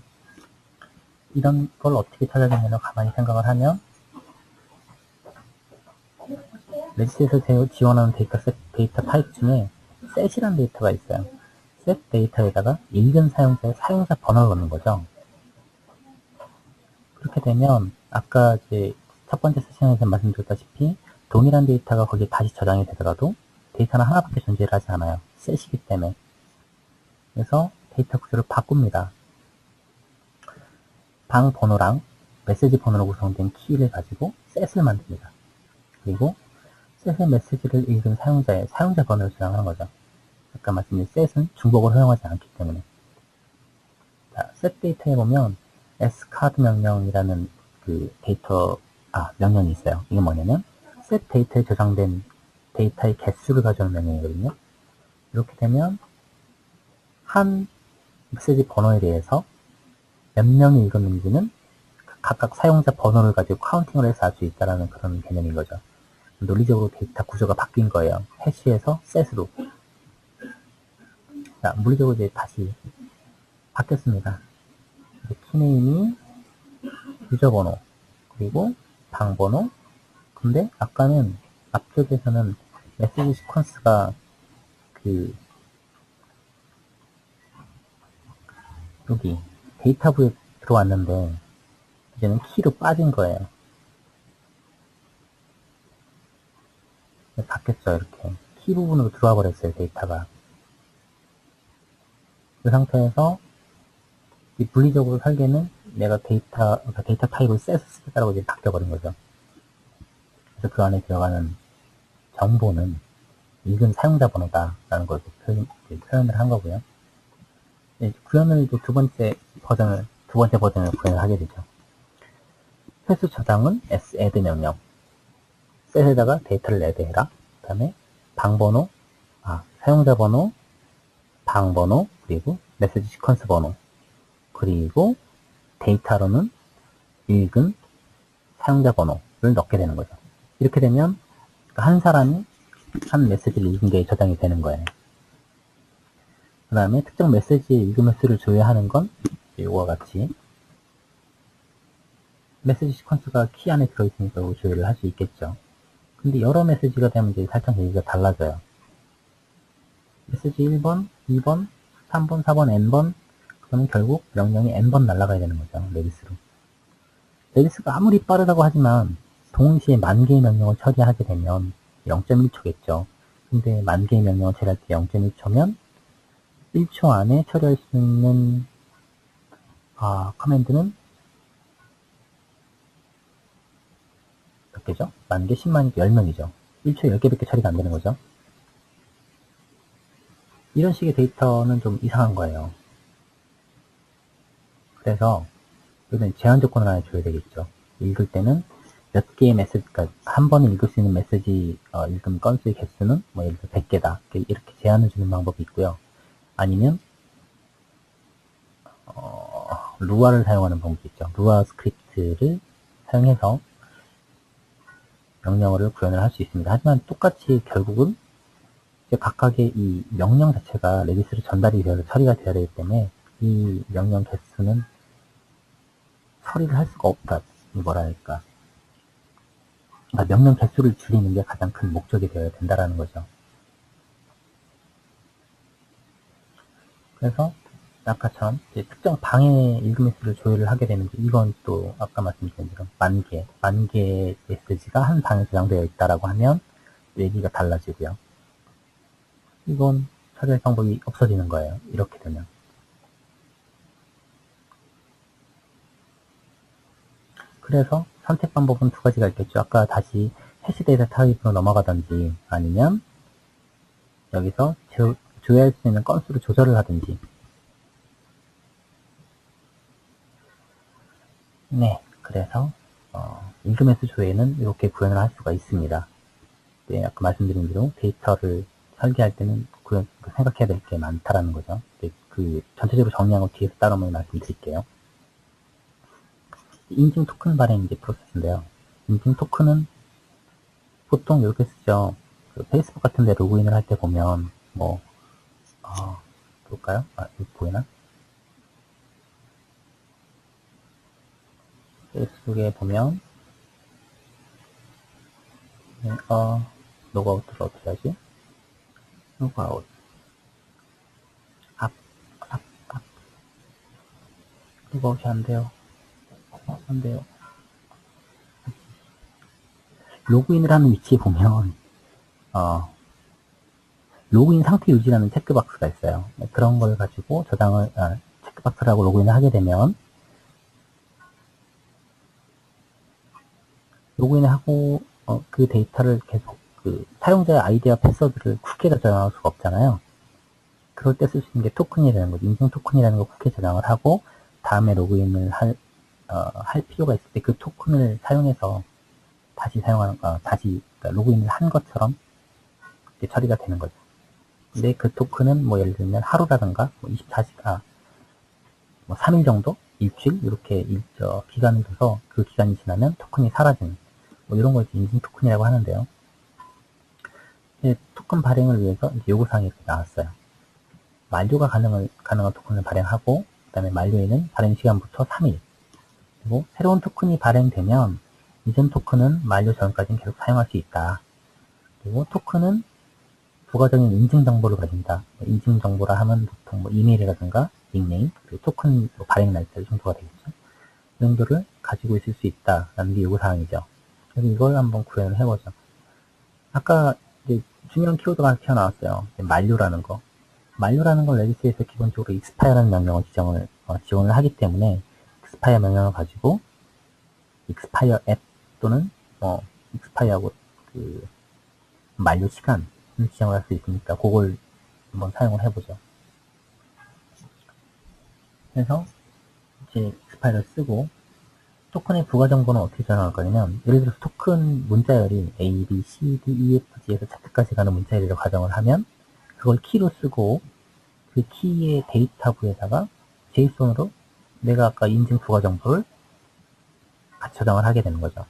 이런 걸 어떻게 찾아내냐고 가만히 생각을 하면, 레디스에서 지원하는 데이터 타입 중에 셋이라는 데이터가 있어요. 셋 데이터에다가 읽은 사용자의 사용자 번호를 넣는 거죠. 그렇게 되면 아까 이제 첫 번째 세션에서 말씀드렸다시피 동일한 데이터가 거기에 다시 저장이 되더라도 데이터는 하나밖에 존재를 하지 않아요. 셋이기 때문에. 그래서 데이터 구조를 바꿉니다. 방 번호랑 메시지 번호로 구성된 키를 가지고 셋을 만듭니다. 그리고 셋의 메시지를 읽은 사용자의 사용자 번호를 저장하는 거죠. 아까 말씀드린 셋은 중복을 허용하지 않기 때문에. 자, 셋 데이터에 보면 sCard 명령이라는 그 명령이 있어요. 이게 뭐냐면 셋 데이터에 저장된 데이터의 개수를 가져오는 명령이거든요. 이렇게 되면 한 메시지 번호에 대해서 몇 명이 읽었는지는 각각 사용자 번호를 가지고 카운팅을 해서 알 수 있다는 그런 개념인 거죠. 논리적으로 데이터 구조가 바뀐 거예요. 해시에서 셋으로. 자, 물리적으로 이제 다시 바뀌었습니다. 키네임이 유저 번호, 그리고 방 번호. 근데 아까는 앞쪽에서는 메시지 시퀀스가 여기 데이터부에 들어왔는데 이제는 키로 빠진 거예요. 바뀌었죠, 이렇게. 키 부분으로 들어와 버렸어요, 데이터가. 그 상태에서 이 물리적으로 설계는 내가 데이터 타입을 셋을 쓰겠다라고 이제 바뀌어버린 거죠. 그래서 그 안에 들어가는 정보는 읽은 사용자 번호다라는 걸 표현을 한 거고요. 구현을 이제 두 번째 버전을 구현을 하게 되죠. 회수 저장은 sadd 명령. 셋에다가 데이터를 add해라. 그 다음에 방번호, 사용자 번호, 방 번호, 그리고 메시지 시퀀스 번호. 그리고 데이터로는 읽은 사용자 번호를 넣게 되는 거죠. 이렇게 되면 한 사람이 한 메시지를 읽은 게 저장이 되는 거예요. 그 다음에 특정 메시지의 읽음 횟수를 조회하는 건 이거와 같이 메시지 시퀀스가 키 안에 들어있으니까 조회를 할 수 있겠죠. 근데 여러 메시지가 되면 이제 살짝 얘기가 달라져요. 메시지 1번, 2번, 3번, 4번, n번, 그러면 결국 명령이 n번 날아가야 되는 거죠. 레디스로. 레디스가 아무리 빠르다고 하지만 동시에 만 개의 명령을 처리하게 되면 0.1초겠죠. 근데 만 개의 명령을 처리할 때 0.1초면 1초 안에 처리할 수 있는 커맨드는 몇 개죠? 만 개, 10만 개, 10명이죠. 1초에 10개밖에 처리가 안 되는 거죠. 이런 식의 데이터는 좀 이상한 거예요. 그래서 여기는 제한 조건을 하나 줘야 되겠죠. 읽을 때는 몇 개의 메시지, 그러니까 한 번에 읽을 수 있는 메시지 읽음 건수의 개수는 뭐 예를 들어 100개다. 이렇게 제한을 주는 방법이 있고요. 아니면 루아를 사용하는 방법이 있죠. 루아 스크립트를 사용해서 명령어를 구현을 할 수 있습니다. 하지만 똑같이 결국은 각각의 이 명령 자체가 레디스로 전달이 되어서 처리가 되어야 되기 때문에 이 명령 개수는 처리를 할 수가 없다. 그러니까 명령 개수를 줄이는 게 가장 큰 목적이 되어야 된다라는 거죠. 그래서 아까처럼 특정 방의 읽음 횟수를 조회를 하게 되는데 이건 또 아까 말씀드린 대로 만 개의 메시지가 한 방에 저장되어 있다라고 하면 얘기가 달라지고요. 이건 처리할 방법이 없어지는 거예요. 이렇게 되면. 그래서 선택 방법은 두 가지가 있겠죠. 아까 다시 해시 데이터 타입으로 넘어가든지 아니면 여기서 조회할 수 있는 건수를 조절을 하든지. 네, 그래서 읽음 횟수 조회는 이렇게 구현을 할 수가 있습니다. 네, 아까 말씀드린 대로 데이터를 설계할 때는 생각해야 될 게 많다라는 거죠. 전체적으로 정리한 거 뒤에서 따로 한번 말씀드릴게요. 인증 토큰 발행 이제 프로세스인데요. 인증 토큰은 보통 이렇게 쓰죠. 페이스북 같은 데 로그인을 할 때 보면 볼까요? 여기 보이나? 페이스북에 보면 로그아웃을 어떻게 하지? 로그아웃. 앞. 로그아웃이 안 돼요. 안 돼요. 로그인을 하는 위치에 보면, 로그인 상태 유지라는 체크박스가 있어요. 그런 걸 가지고 체크박스라고 로그인을 하게 되면, 로그인을 하고, 그 데이터를 계속 사용자의 아이디와 패스워드를 국회에다 저장할 수가 없잖아요. 그럴 때 쓸 수 있는 게 토큰이 되는 거죠. 인증 토큰이라는 거 국회 저장을 하고, 다음에 로그인을 할 필요가 있을 때 그 토큰을 사용해서 다시 그러니까 로그인을 한 것처럼 처리가 되는 거죠. 근데 그 토큰은 뭐 예를 들면 하루라든가 뭐 24시간, 뭐 3일 정도? 일주일? 이렇게 기간을 둬서 그 기간이 지나면 토큰이 사라지는 뭐 이런 걸 인증 토큰이라고 하는데요. 토큰 발행을 위해서 이제 요구사항이 이렇게 나왔어요. 만료가 가능한 토큰을 발행하고, 그 다음에 만료에는 발행 시간부터 3일. 그리고 새로운 토큰이 발행되면 이전 토큰은 만료 전까지는 계속 사용할 수 있다. 그리고 토큰은 부가적인 인증 정보를 가진다. 인증 정보라 하면 보통 뭐 이메일이라든가 닉네임, 그리고 토큰 발행 날짜 정도가 되겠죠. 이 정도를 가지고 있을 수 있다라는 게 요구사항이죠. 그래서 이걸 한번 구현을 해보죠. 아까 이제 중요한 키워드가 하나 튀어나왔어요. 만료라는 거. 만료라는 걸 레디스에서 기본적으로 expire라는 명령을 지원을 하기 때문에 expire 명령을 가지고 expire at 또는 expire하고 만료 시간을 지정을 할 수 있으니까 그걸 한번 사용을 해보죠. 그래서 이제 expire를 쓰고 토큰의 부가 정보는 어떻게 저장할 거냐면, 예를 들어서 토큰 문자열이 A, B, C, D, E, F, G에서 Z까지 가는 문자열이라고 가정을 하면 그걸 키로 쓰고 그 키의 데이터부에다가 JSON으로 내가 아까 인증 부가 정보를 같이 저장을 하게 되는 거죠.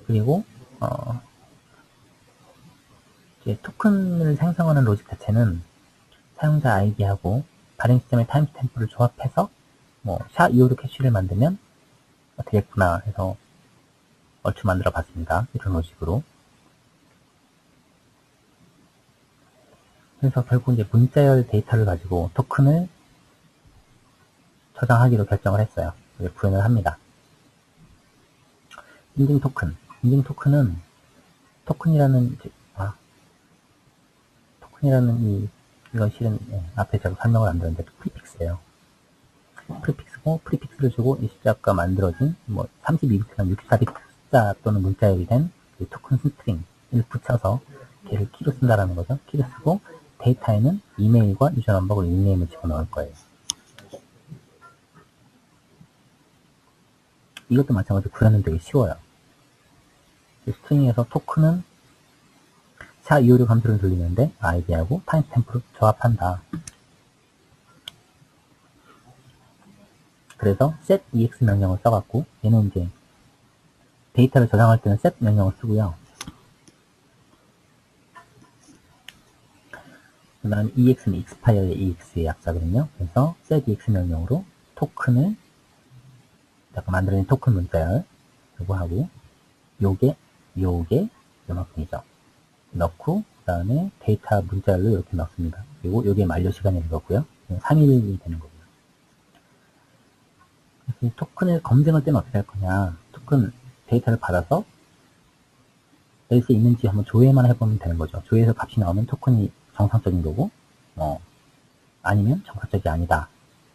그리고 이제 토큰을 생성하는 로직 자체는 사용자 아이디하고 발행 시점의 타임스탬프를 조합해서 샤256 캐시를 만들면 되겠구나 해서 얼추 만들어 봤습니다. 이런 로직으로. 그래서 결국 이제 문자열 데이터를 가지고 토큰을 저장하기로 결정을 했어요. 구현을 합니다. 인증 토큰. 인증 토큰은 토큰이라는 이건 실은 앞에 제가 설명을 안 드렸는데 프리픽스예요. 프리픽스고 프리픽스를 주고 이 숫자가 만들어진 32비트나 64비트 숫자 또는 문자열이 된 그 토큰 스트링을 붙여서 걔를 키로 쓴다라는 거죠. 키를 쓰고 데이터에는 이메일과 유저 넘버고 닉네임을 집어넣을 거예요. 이것도 마찬가지로 구현은 되게 쉬워요. 스트링에서 토큰은 샤256 함수를 돌리는데 아이디하고 타임스탬프를 조합한다. 그래서 set.ex 명령을 써갖고 얘는 이제 데이터를 저장할 때는 set 명령을 쓰고요. 그 다음 ex는 expire의 ex의 약자거든요. 그래서 set.ex 명령으로 토큰을 만들어낸 토큰 문자열 요거 하고 요게 요만큼이죠. 넣고 그 다음에 데이터 문자열로 이렇게 넣습니다. 그리고 요게 만료 시간이 되었고요. 3일이 되는 거고요. 이 토큰을 검증할 때는 어떻게 할 거냐. 토큰 데이터를 받아서 레디스에 있는지 한번 조회만 해보면 되는 거죠. 조회에서 값이 나오면 토큰이 정상적인 거고 아니면 정상적이 아니다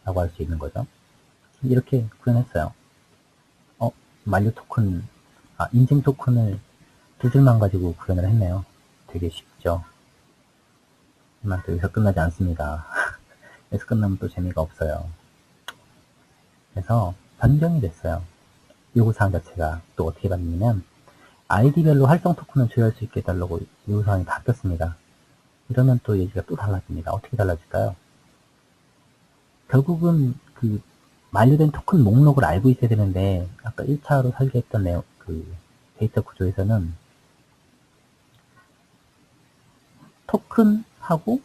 라고 할 수 있는 거죠. 이렇게 구현했어요. 만료 토큰, 인증 토큰을 두 줄만 가지고 구현을 했네요. 되게 쉽죠. 하지만 또 여기서 끝나지 않습니다. 여기서 끝나면 또 재미가 없어요. 그래서 변경이 됐어요. 요구사항 자체가 또 어떻게 바뀌냐면 아이디별로 활성 토큰을 조회할 수 있게 해달라고 요구사항이 바뀌었습니다. 이러면 또 얘기가 또 달라집니다. 어떻게 달라질까요? 결국은 그 만료된 토큰 목록을 알고 있어야 되는데 아까 1차로 설계했던 내용, 데이터 구조에서는 토큰하고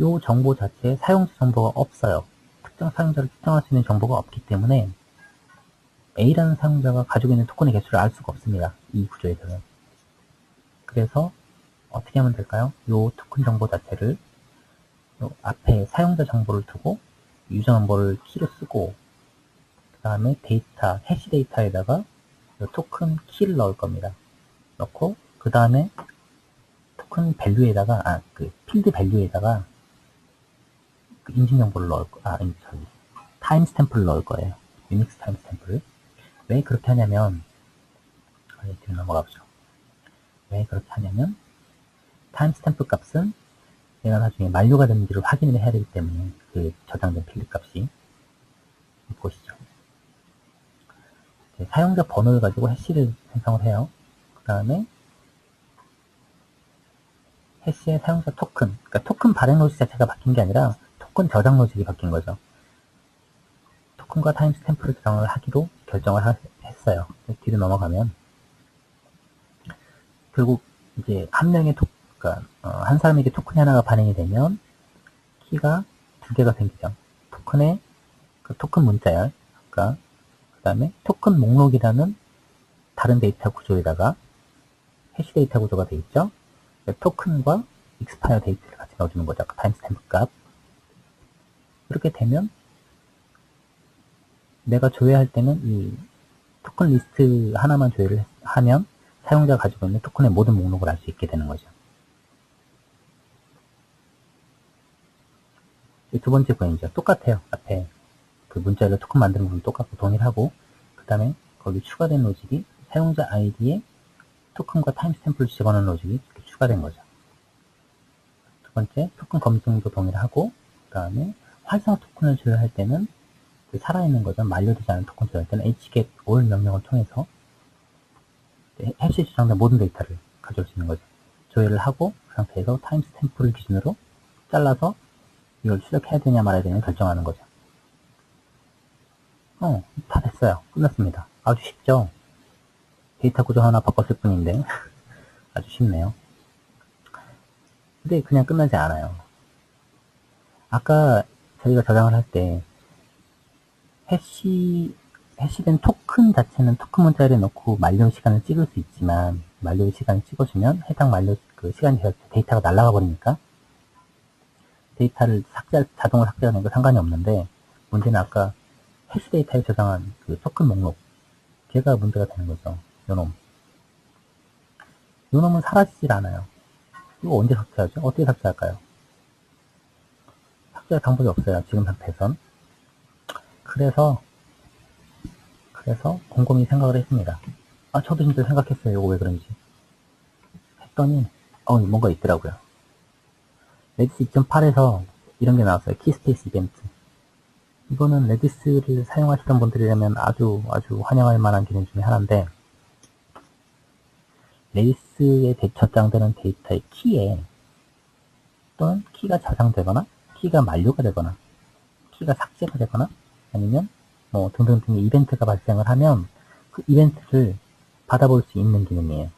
요 정보 자체에 사용자 정보가 없어요. 특정 사용자를 특정할 수 있는 정보가 없기 때문에 A라는 사용자가 가지고 있는 토큰의 개수를 알 수가 없습니다. 이 구조에서는. 그래서 어떻게 하면 될까요? 이 토큰 정보 자체를 요 앞에 사용자 정보를 두고 유저 넘버를 키로 쓰고 그 다음에 데이터, 해시 데이터에다가 이 토큰 키를 넣을 겁니다. 넣고 그 다음에 토큰 밸류에다가 그 필드 밸류에다가 그 인증 정보를 넣을 타임 스탬프를 넣을 거예요. 유닉스 타임 스탬프를. 왜 그렇게 하냐면 뒤로 넘어가 보죠. 왜 그렇게 하냐면 타임 스탬프 값은 내가 나중에 만료가 됐는지를 확인을 해야 되기 때문에 그 저장된 필드 값이 보시죠. 사용자 번호를 가지고 해시를 생성을 해요. 그 다음에 해시의 사용자 토큰, 그러니까 토큰 발행 로직 자체가 바뀐 게 아니라 토큰 저장 로직이 바뀐 거죠. 토큰과 타임 스탬프를 저장을 하기로 결정을 했어요. 뒤로 넘어가면 결국 이제 한 명의 그러니까 한 사람에게 토큰이 하나가 발행이 되면 키가 두 개가 생기죠. 토큰의 그 토큰 문자열, 그러니까 그 다음에 토큰 목록이라는 다른 데이터 구조에다가 해시 데이터 구조가 되어 있죠. 토큰과 익스파이어 데이트를 같이 넣어주는 거죠. 그 타임스탬프 값. 이렇게 되면 내가 조회할 때는 이 토큰 리스트 하나만 조회를 하면 사용자가 가지고 있는 토큰의 모든 목록을 알 수 있게 되는 거죠. 이 두 번째 부분이죠. 똑같아요. 앞에 그 문자열로 토큰 만드는 부분 똑같고 동일하고 그 다음에 거기 추가된 로직이 사용자 아이디에 토큰과 타임스탬프를 집어넣는 로직이 이렇게 추가된 거죠. 두 번째, 토큰 검증도 동일하고 그 다음에 활성화 토큰을 조회할 때는 살아있는 거죠. 만료되지 않은 토큰 조회할 때는 hget all 명령을 통해서 해시에 저장된 모든 데이터를 가져올 수 있는 거죠. 조회를 하고 그 상태에서 타임스탬프를 기준으로 잘라서 이걸 출력해야 되냐 말아야 되냐 결정하는 거죠. 다 됐어요. 끝났습니다. 아주 쉽죠? 데이터 구조 하나 바꿨을 뿐인데 아주 쉽네요. 근데 그냥 끝나지 않아요. 아까 저희가 저장을 할 때 해시된 토큰 자체는 토큰 문자열에 넣고 만료 시간을 찍을 수 있지만 만료 시간을 찍어주면 해당 만료 그 시간이 되었을 때 데이터가 날아가 버리니까 데이터를 자동으로 삭제하는 거 상관이 없는데 문제는 아까 해시 데이터에 저장한 그 토큰 목록 걔가 문제가 되는 거죠. 요놈. 요놈은 사라지질 않아요. 이거 언제 삭제하죠? 어떻게 삭제할까요? 삭제할 방법이 없어요. 지금 상태에선. 그래서 곰곰이 생각을 했습니다. 저도 진짜 생각했어요. 이거 왜 그런지. 했더니 뭔가 있더라고요. 레디스 2.8에서 이런 게 나왔어요. 키스페이스 이벤트. 이거는 레디스를 사용하시던 분들이라면 아주 환영할 만한 기능 중에 하나인데 레디스에 저장되는 데이터의 키에 또는 키가 저장되거나 키가 만료가 되거나 키가 삭제가 되거나 아니면 뭐 등등등의 이벤트가 발생을 하면 그 이벤트를 받아볼 수 있는 기능이에요.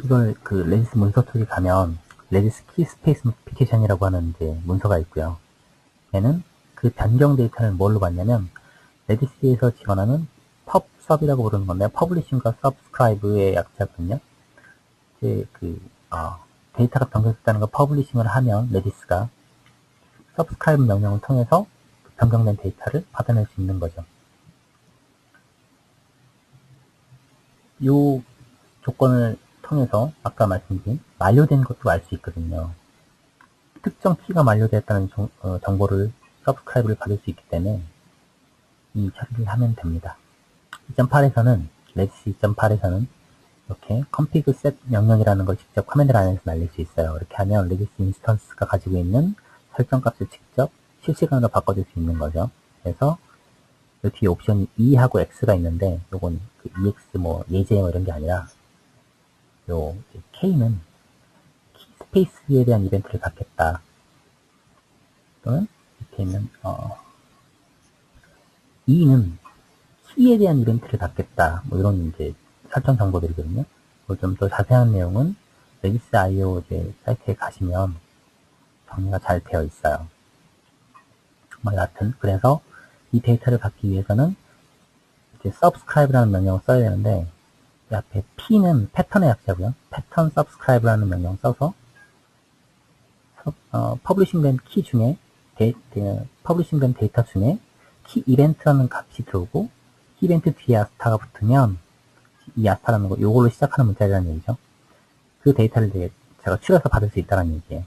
이걸 그 레디스 문서 쪽에 가면 레디스 키 스페이스 노티피케이션이라고 하는 이제 문서가 있고요. 얘는 그 변경 데이터를 뭘로 받냐면 레디스에서 지원하는 펍섭이라고 부르는 건데요. 퍼블리싱과 서브스크라이브의 약자거든요. 데이터가 변경됐다는 거 퍼블리싱을 하면 레디스가 서브스크라이브 명령을 통해서 그 변경된 데이터를 받아낼 수 있는 거죠. 이 조건을 통해서 아까 말씀드린 만료된 것도 알 수 있거든요. 특정 키가 만료되었다는 정보를 서브스크라이브를 받을 수 있기 때문에 이 처리를 하면 됩니다. 2.8에서는 레디스 2.8에서는 이렇게 config set 명령이라는 걸 직접 커맨드 라인에서 날릴 수 있어요. 이렇게 하면 레디스 인스턴스가 가지고 있는 설정값을 직접 실시간으로 바꿔줄 수 있는 거죠. 그래서 이 뒤에 옵션이 E하고 X가 있는데 요건 그 EX 예제 이런 게 아니라 요 K는 키 스페이스에 대한 이벤트를 갖겠다. 또는 이렇게 있는 E는 키에 대한 이벤트를 갖겠다. 이런 이제 설정 정보들이거든요. 좀 더 자세한 내용은 레디스.io 사이트에 가시면 정리가 잘 되어 있어요. 뭐 여하튼 그래서 이 데이터를 받기 위해서는 이제 subscribe라는 명령을 써야 되는데 이 앞에 P는 패턴의 약자고요. 패턴 subscribe라는 명령 써서 퍼블리싱된 키 중에 퍼블리싱된 데이터 중에 키 이벤트라는 값이 들어오고 키 이벤트 뒤에 아스타가 붙으면 이 아스타라는 거 요걸로 시작하는 문자라는 얘기죠. 그 데이터를 이제 제가 추려서 받을 수 있다는 얘기예요.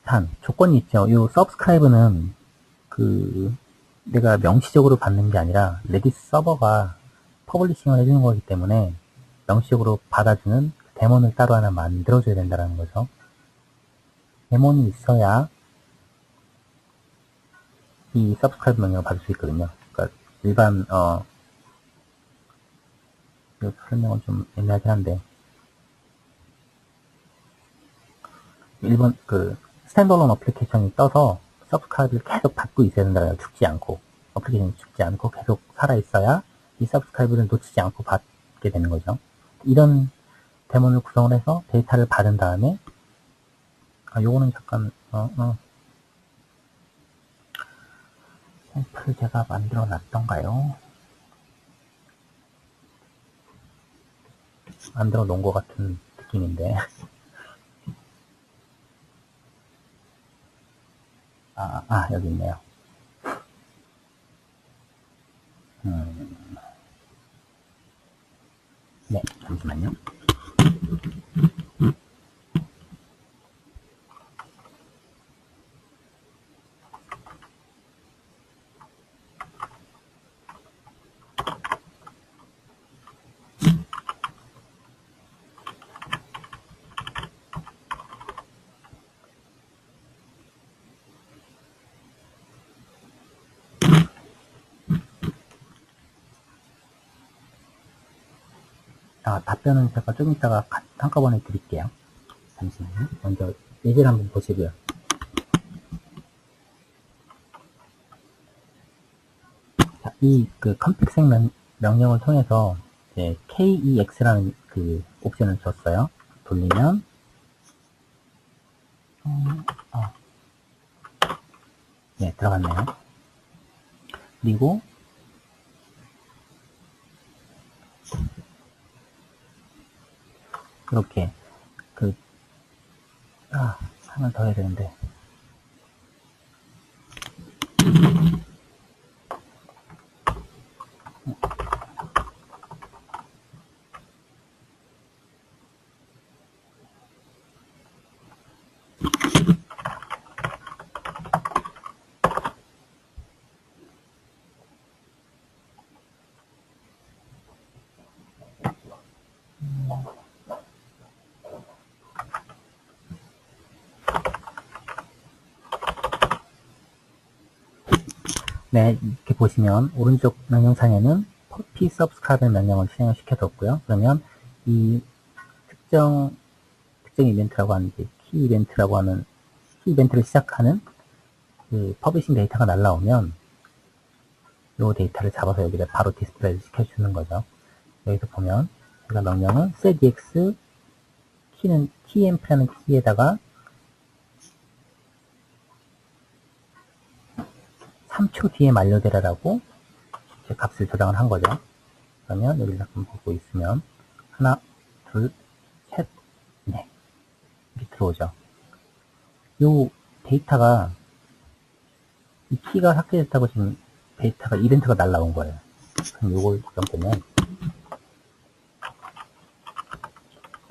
단 조건이 있죠. 요 subscribe는 내가 명시적으로 받는 게 아니라 레디스 서버가 퍼블리싱을 해주는 거기 때문에 명시적으로 받아주는 데몬을 따로 하나 만들어줘야 된다는 거죠. 데몬이 있어야 이 subscribe 명령을 받을 수 있거든요. 그러니까 일반 이 설명은 좀 애매하긴 한데 일본 스탠드얼론 어플리케이션이 떠서 subscribe를 계속 받고 있어야 된다고요. 죽지 않고 어플리케이션이 죽지 않고 계속 살아있어야 이 subscribe를 놓치지 않고 받게 되는 거죠. 이런 데몬을 구성을 해서 데이터를 받은 다음에 요거는 잠깐 샘플 제가 만들어 놨던가요? 만들어 놓은 것 같은 느낌인데 여기 있네요. 네, 잠시만요. 답변은 제가 좀 이따가 한꺼번에 드릴게요. 잠시만요. 먼저 예제를 한번 보시고요. 자, 컴픽생 명령을 통해서 이제 KEX라는 옵션을 줬어요. 돌리면 네, 들어갔네요. 그리고 이렇게 하나 더 해야 되는데 네, 이렇게 보시면 오른쪽 명령창에는 copy subscribe 명령을 실행을 시켜뒀고요. 그러면 이 특정 이벤트라고 하는 키 이벤트라고 하는 키 이벤트를 시작하는 퍼블리싱 데이터가 날라오면 이 데이터를 잡아서 여기다 바로 디스플레이를 시켜주는 거죠. 여기서 보면 제가 명령은 setEX 키는 TMP라는 키에다가 3초 뒤에 만료되라라고 값을 저장을 한 거죠. 그러면 여기를 한번 보고 있으면 하나, 둘, 셋, 네 이렇게 들어오죠. 요 데이터가 이 키가 삭제됐다고 지금 데이터가 이벤트가 날라온 거예요. 그럼 요걸 보면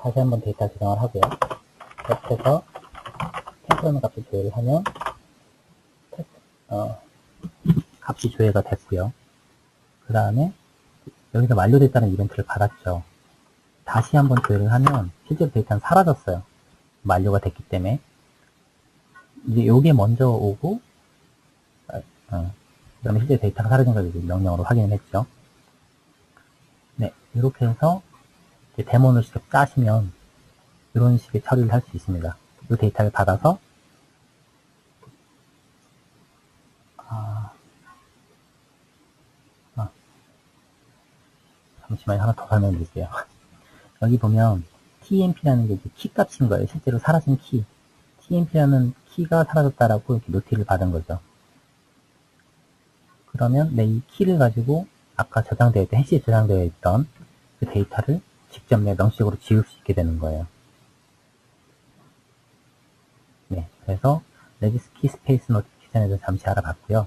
다시 한번 데이터 저장을 하고요. 옆에서 템플러는 값을 조회를 하면 값이 조회가 됐고요. 그 다음에 여기서 완료됐다는 이벤트를 받았죠. 다시 한번 조회를 하면 실제로 데이터는 사라졌어요. 만료가 됐기 때문에 이제 요게 먼저 오고 그다음에 실제 데이터가 사라진 걸 명령으로 확인을 했죠. 네, 이렇게 해서 이제 데몬을 직접 짜시면 이런 식의 처리를 할 수 있습니다. 이 데이터를 받아서 잠시만요. 하나 더 설명드릴게요. 여기 보면 TMP라는 게 이제 키 값인 거예요. 실제로 사라진 키. TMP라는 키가 사라졌다라고 이렇게 노티를 받은 거죠. 그러면 내 이 키를 가지고 아까 저장되어 있던, 해시에 저장되어 있던 그 데이터를 직접 내 명식으로 지울 수 있게 되는 거예요. 네, 그래서 레디스 키 스페이스 노티피케이션에 대해서 잠시 알아봤고요.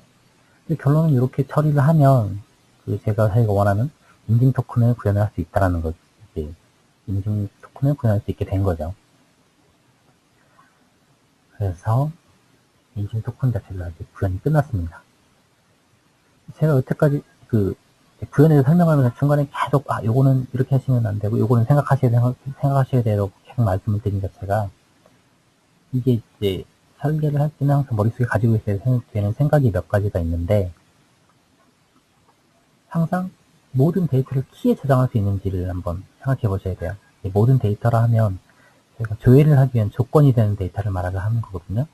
결론은 이렇게 처리를 하면 저희가 원하는 인증 토큰을 구현을 할 수 있다라는 거죠. 이제 인증 토큰을 구현할 수 있게 된 거죠. 그래서 인증 토큰 자체가 이제 구현이 끝났습니다. 제가 여태까지 구현에서 설명하면서 중간에 계속 요거는 이렇게 하시면 안 되고 요거는 생각하셔야 돼요 계속 말씀을 드린 자체가, 이게 이제 설계를 할 때는 항상 머릿속에 가지고 있어야 되는 생각이 몇 가지가 있는데, 항상 모든 데이터를 키에 저장할 수 있는지를 한번 생각해 보셔야 돼요. 모든 데이터라 하면 저희가 조회를 하기 위한 조건이 되는 데이터를 말하려 하는 거거든요.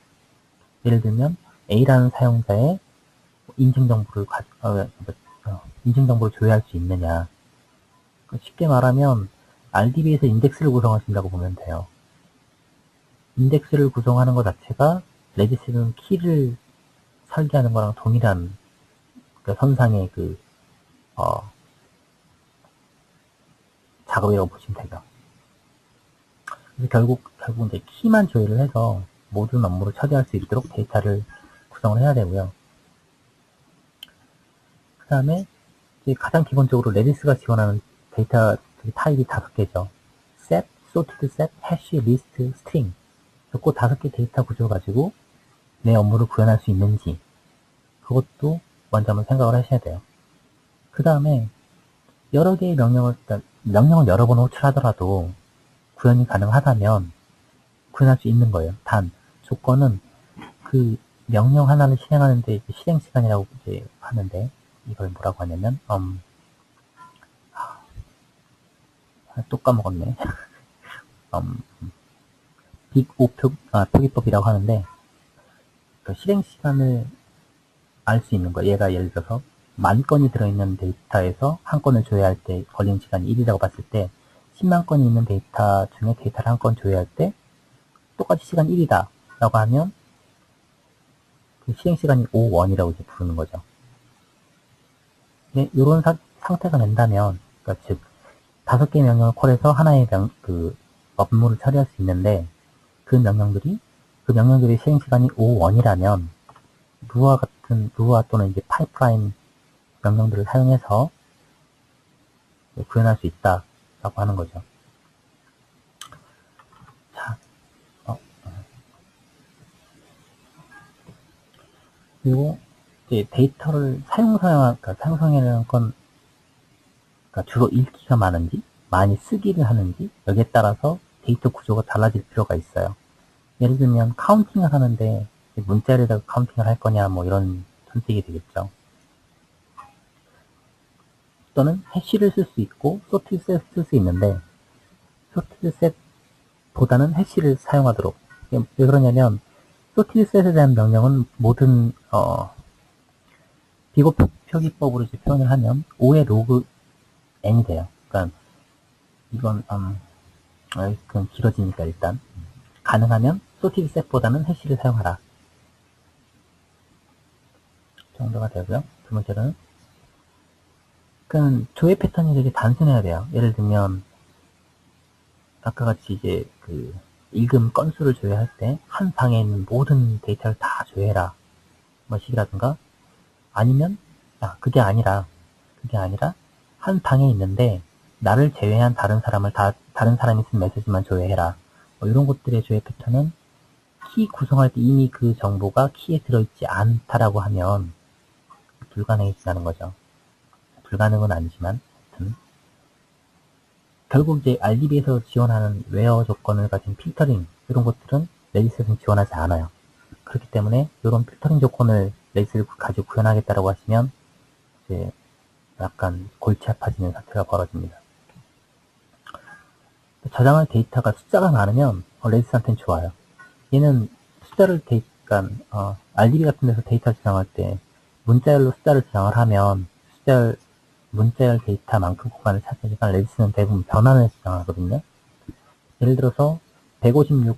예를 들면 A라는 사용자의 인증정보를 조회할 수 있느냐. 쉽게 말하면 RDB에서 인덱스를 구성하신다고 보면 돼요. 인덱스를 구성하는 것 자체가 레지스는 키를 설계하는 거랑 동일한 선상의 작업이라고 보시면 되죠. 그래서 결국 이제 키만 조회를 해서 모든 업무를 처리할 수 있도록 데이터를 구성을 해야 되고요. 그 다음에 가장 기본적으로 레디스가 지원하는 데이터 타입이 5개죠. set, sorted set, hash, list, string. 그 5개 데이터 구조 가지고 내 업무를 구현할 수 있는지, 그것도 먼저 한번 생각을 하셔야 돼요. 그 다음에 여러 개의 명령을 여러 번 호출하더라도 구현이 가능하다면 구현할 수 있는 거예요. 단, 조건은 그 명령 하나를 실행하는데 실행 시간이라고 이제 하는데, 이걸 뭐라고 하냐면, 또 까먹었네. 표기법이라고 하는데, 실행 시간을 알 수 있는 거예요. 얘가 예를 들어서 10,000건이 들어있는 데이터에서 한 건을 조회할 때 걸리는 시간이 1이라고 봤을 때, 10만 건이 있는 데이터 중에 데이터를 한 건 조회할 때 똑같이 시간 1이다 라고 하면 그 실행 시간이 O1이라고 이제 부르는 거죠. 네, 이런 상태가 된다면, 그러니까 즉 5개의 명령을 콜해서 하나의 업무를 처리할 수 있는데, 그 명령들이 실행 시간이 O1이라면 루아 또는 이제 파이프라인 명령들을 사용해서 구현할 수 있다라고 하는 거죠. 자, 그리고 이제 데이터를 사용성이라는 건 주로 읽기가 많은지 많이 쓰기를 하는지, 여기에 따라서 데이터 구조가 달라질 필요가 있어요. 예를 들면 카운팅을 하는데 문자에다가 카운팅을 할 거냐, 뭐 이런 선택이 되겠죠. 또는 해시를 쓸 수 있고 소티드 셋을 쓸 수 있는데, 소티드 셋보다는 해시를 사용하도록. 왜 그러냐면 소티드 셋에 대한 명령은 모든 비곱 표기법으로 이제 표현을 하면 5의 로그 n이 돼요. 그러니까 이건 그건 길어지니까 일단 가능하면 소티드 셋보다는 해시를 사용하라 정도가 되고요. 두 번째는 조회 패턴이 되게 단순해야 돼요. 예를 들면 아까 같이 이제 읽음 건수를 조회할 때 한 방에 있는 모든 데이터를 다 조회해라 뭐 식이라든가, 아니면 그게 아니라 한 방에 있는데 나를 제외한 다른 사람이 쓴 메시지만 조회해라, 뭐 이런 것들의 조회 패턴은 키 구성할 때 이미 그 정보가 키에 들어있지 않다라고 하면 불가능해진다는 거죠. 불가능은 아니지만 결국 이제 RDB에서 지원하는 웨어 조건을 가진 필터링, 이런 것들은 레디스에서는 지원하지 않아요. 그렇기 때문에 이런 필터링 조건을 레디스를 가지고 구현하겠다라고 하시면 이제 약간 골치 아파지는 사태가 벌어집니다. 저장할 데이터가 숫자가 많으면 레디스한테는 좋아요. 얘는 숫자를 RDB 같은 데서 데이터 저장할 때 문자열로 숫자를 저장을 하면 문자열 데이터만큼 공간을 차지하지만 레디스는 대부분 변환을 저장하거든요. 예를 들어서 156,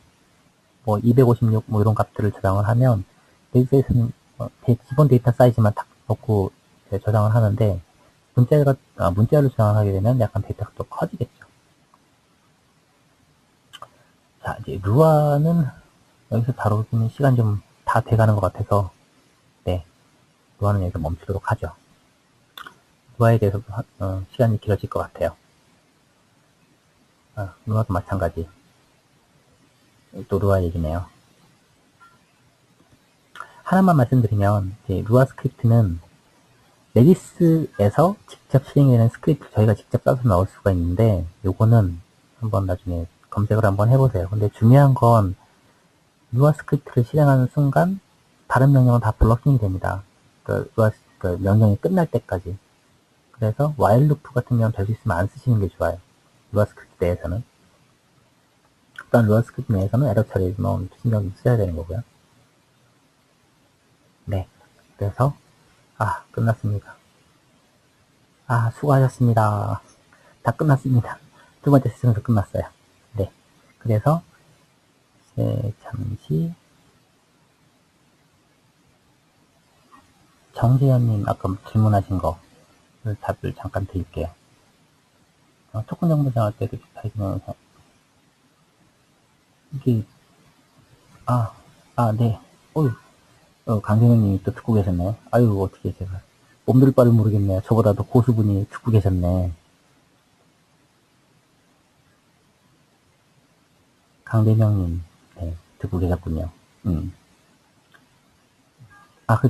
뭐 256, 뭐 이런 값들을 저장을 하면 레디스에서는 기본 데이터 사이즈만 딱 넣고 저장을 하는데 문자로 저장하게 되면 약간 데이터가 또 커지겠죠. 자, 이제 루아는 여기서 다루기는 시간 좀 다 돼가는 것 같아서 네, 루아는 여기서 멈추도록 하죠. 루아에 대해서 시간이 길어질 것 같아요. 루아도 마찬가지. 또 루아 얘기네요. 하나만 말씀드리면 루아 스크립트는 레디스에서 직접 실행되는 스크립트 저희가 직접 써서 넣을 수가 있는데 요거는 한번 나중에 검색을 한번 해보세요. 근데 중요한 건 루아 스크립트를 실행하는 순간 다른 명령은 다 블러킹이 됩니다. 그 명령이 끝날 때까지. 그래서 while 루프 같은 경우는 될 수 있으면 안 쓰시는 게 좋아요. 루아 스크립트 내에서는. 일단 루아 스크립트 내에서는 에러 처리는 신경 좀 써야 되는 거고요. 네. 그래서 끝났습니다. 수고하셨습니다. 다 끝났습니다. 두 번째 세션도 끝났어요. 네. 그래서 잠시 정재현님 아까 질문하신 거 답을 잠깐 드릴게요. 토큰 정보 정할 때도 발견해서 이게 네. 강재현님이 또 듣고 계셨네요. 아유 어떻게 제가 몸둘 바를 모르겠네요. 저보다도 고수분이 듣고 계셨네. 강대명님 네, 듣고 계셨군요.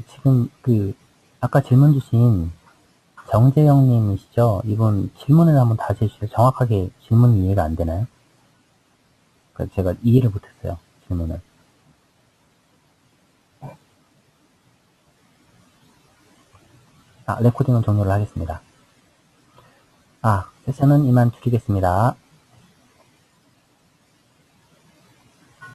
지금 아까 질문 주신 정재영님이시죠? 이분 질문을 한번 다시 해주세요. 정확하게 질문이 이해가 안 되나요? 제가 이해를 못했어요. 질문을. 레코딩은 종료를 하겠습니다. 세션은 이만 줄이겠습니다.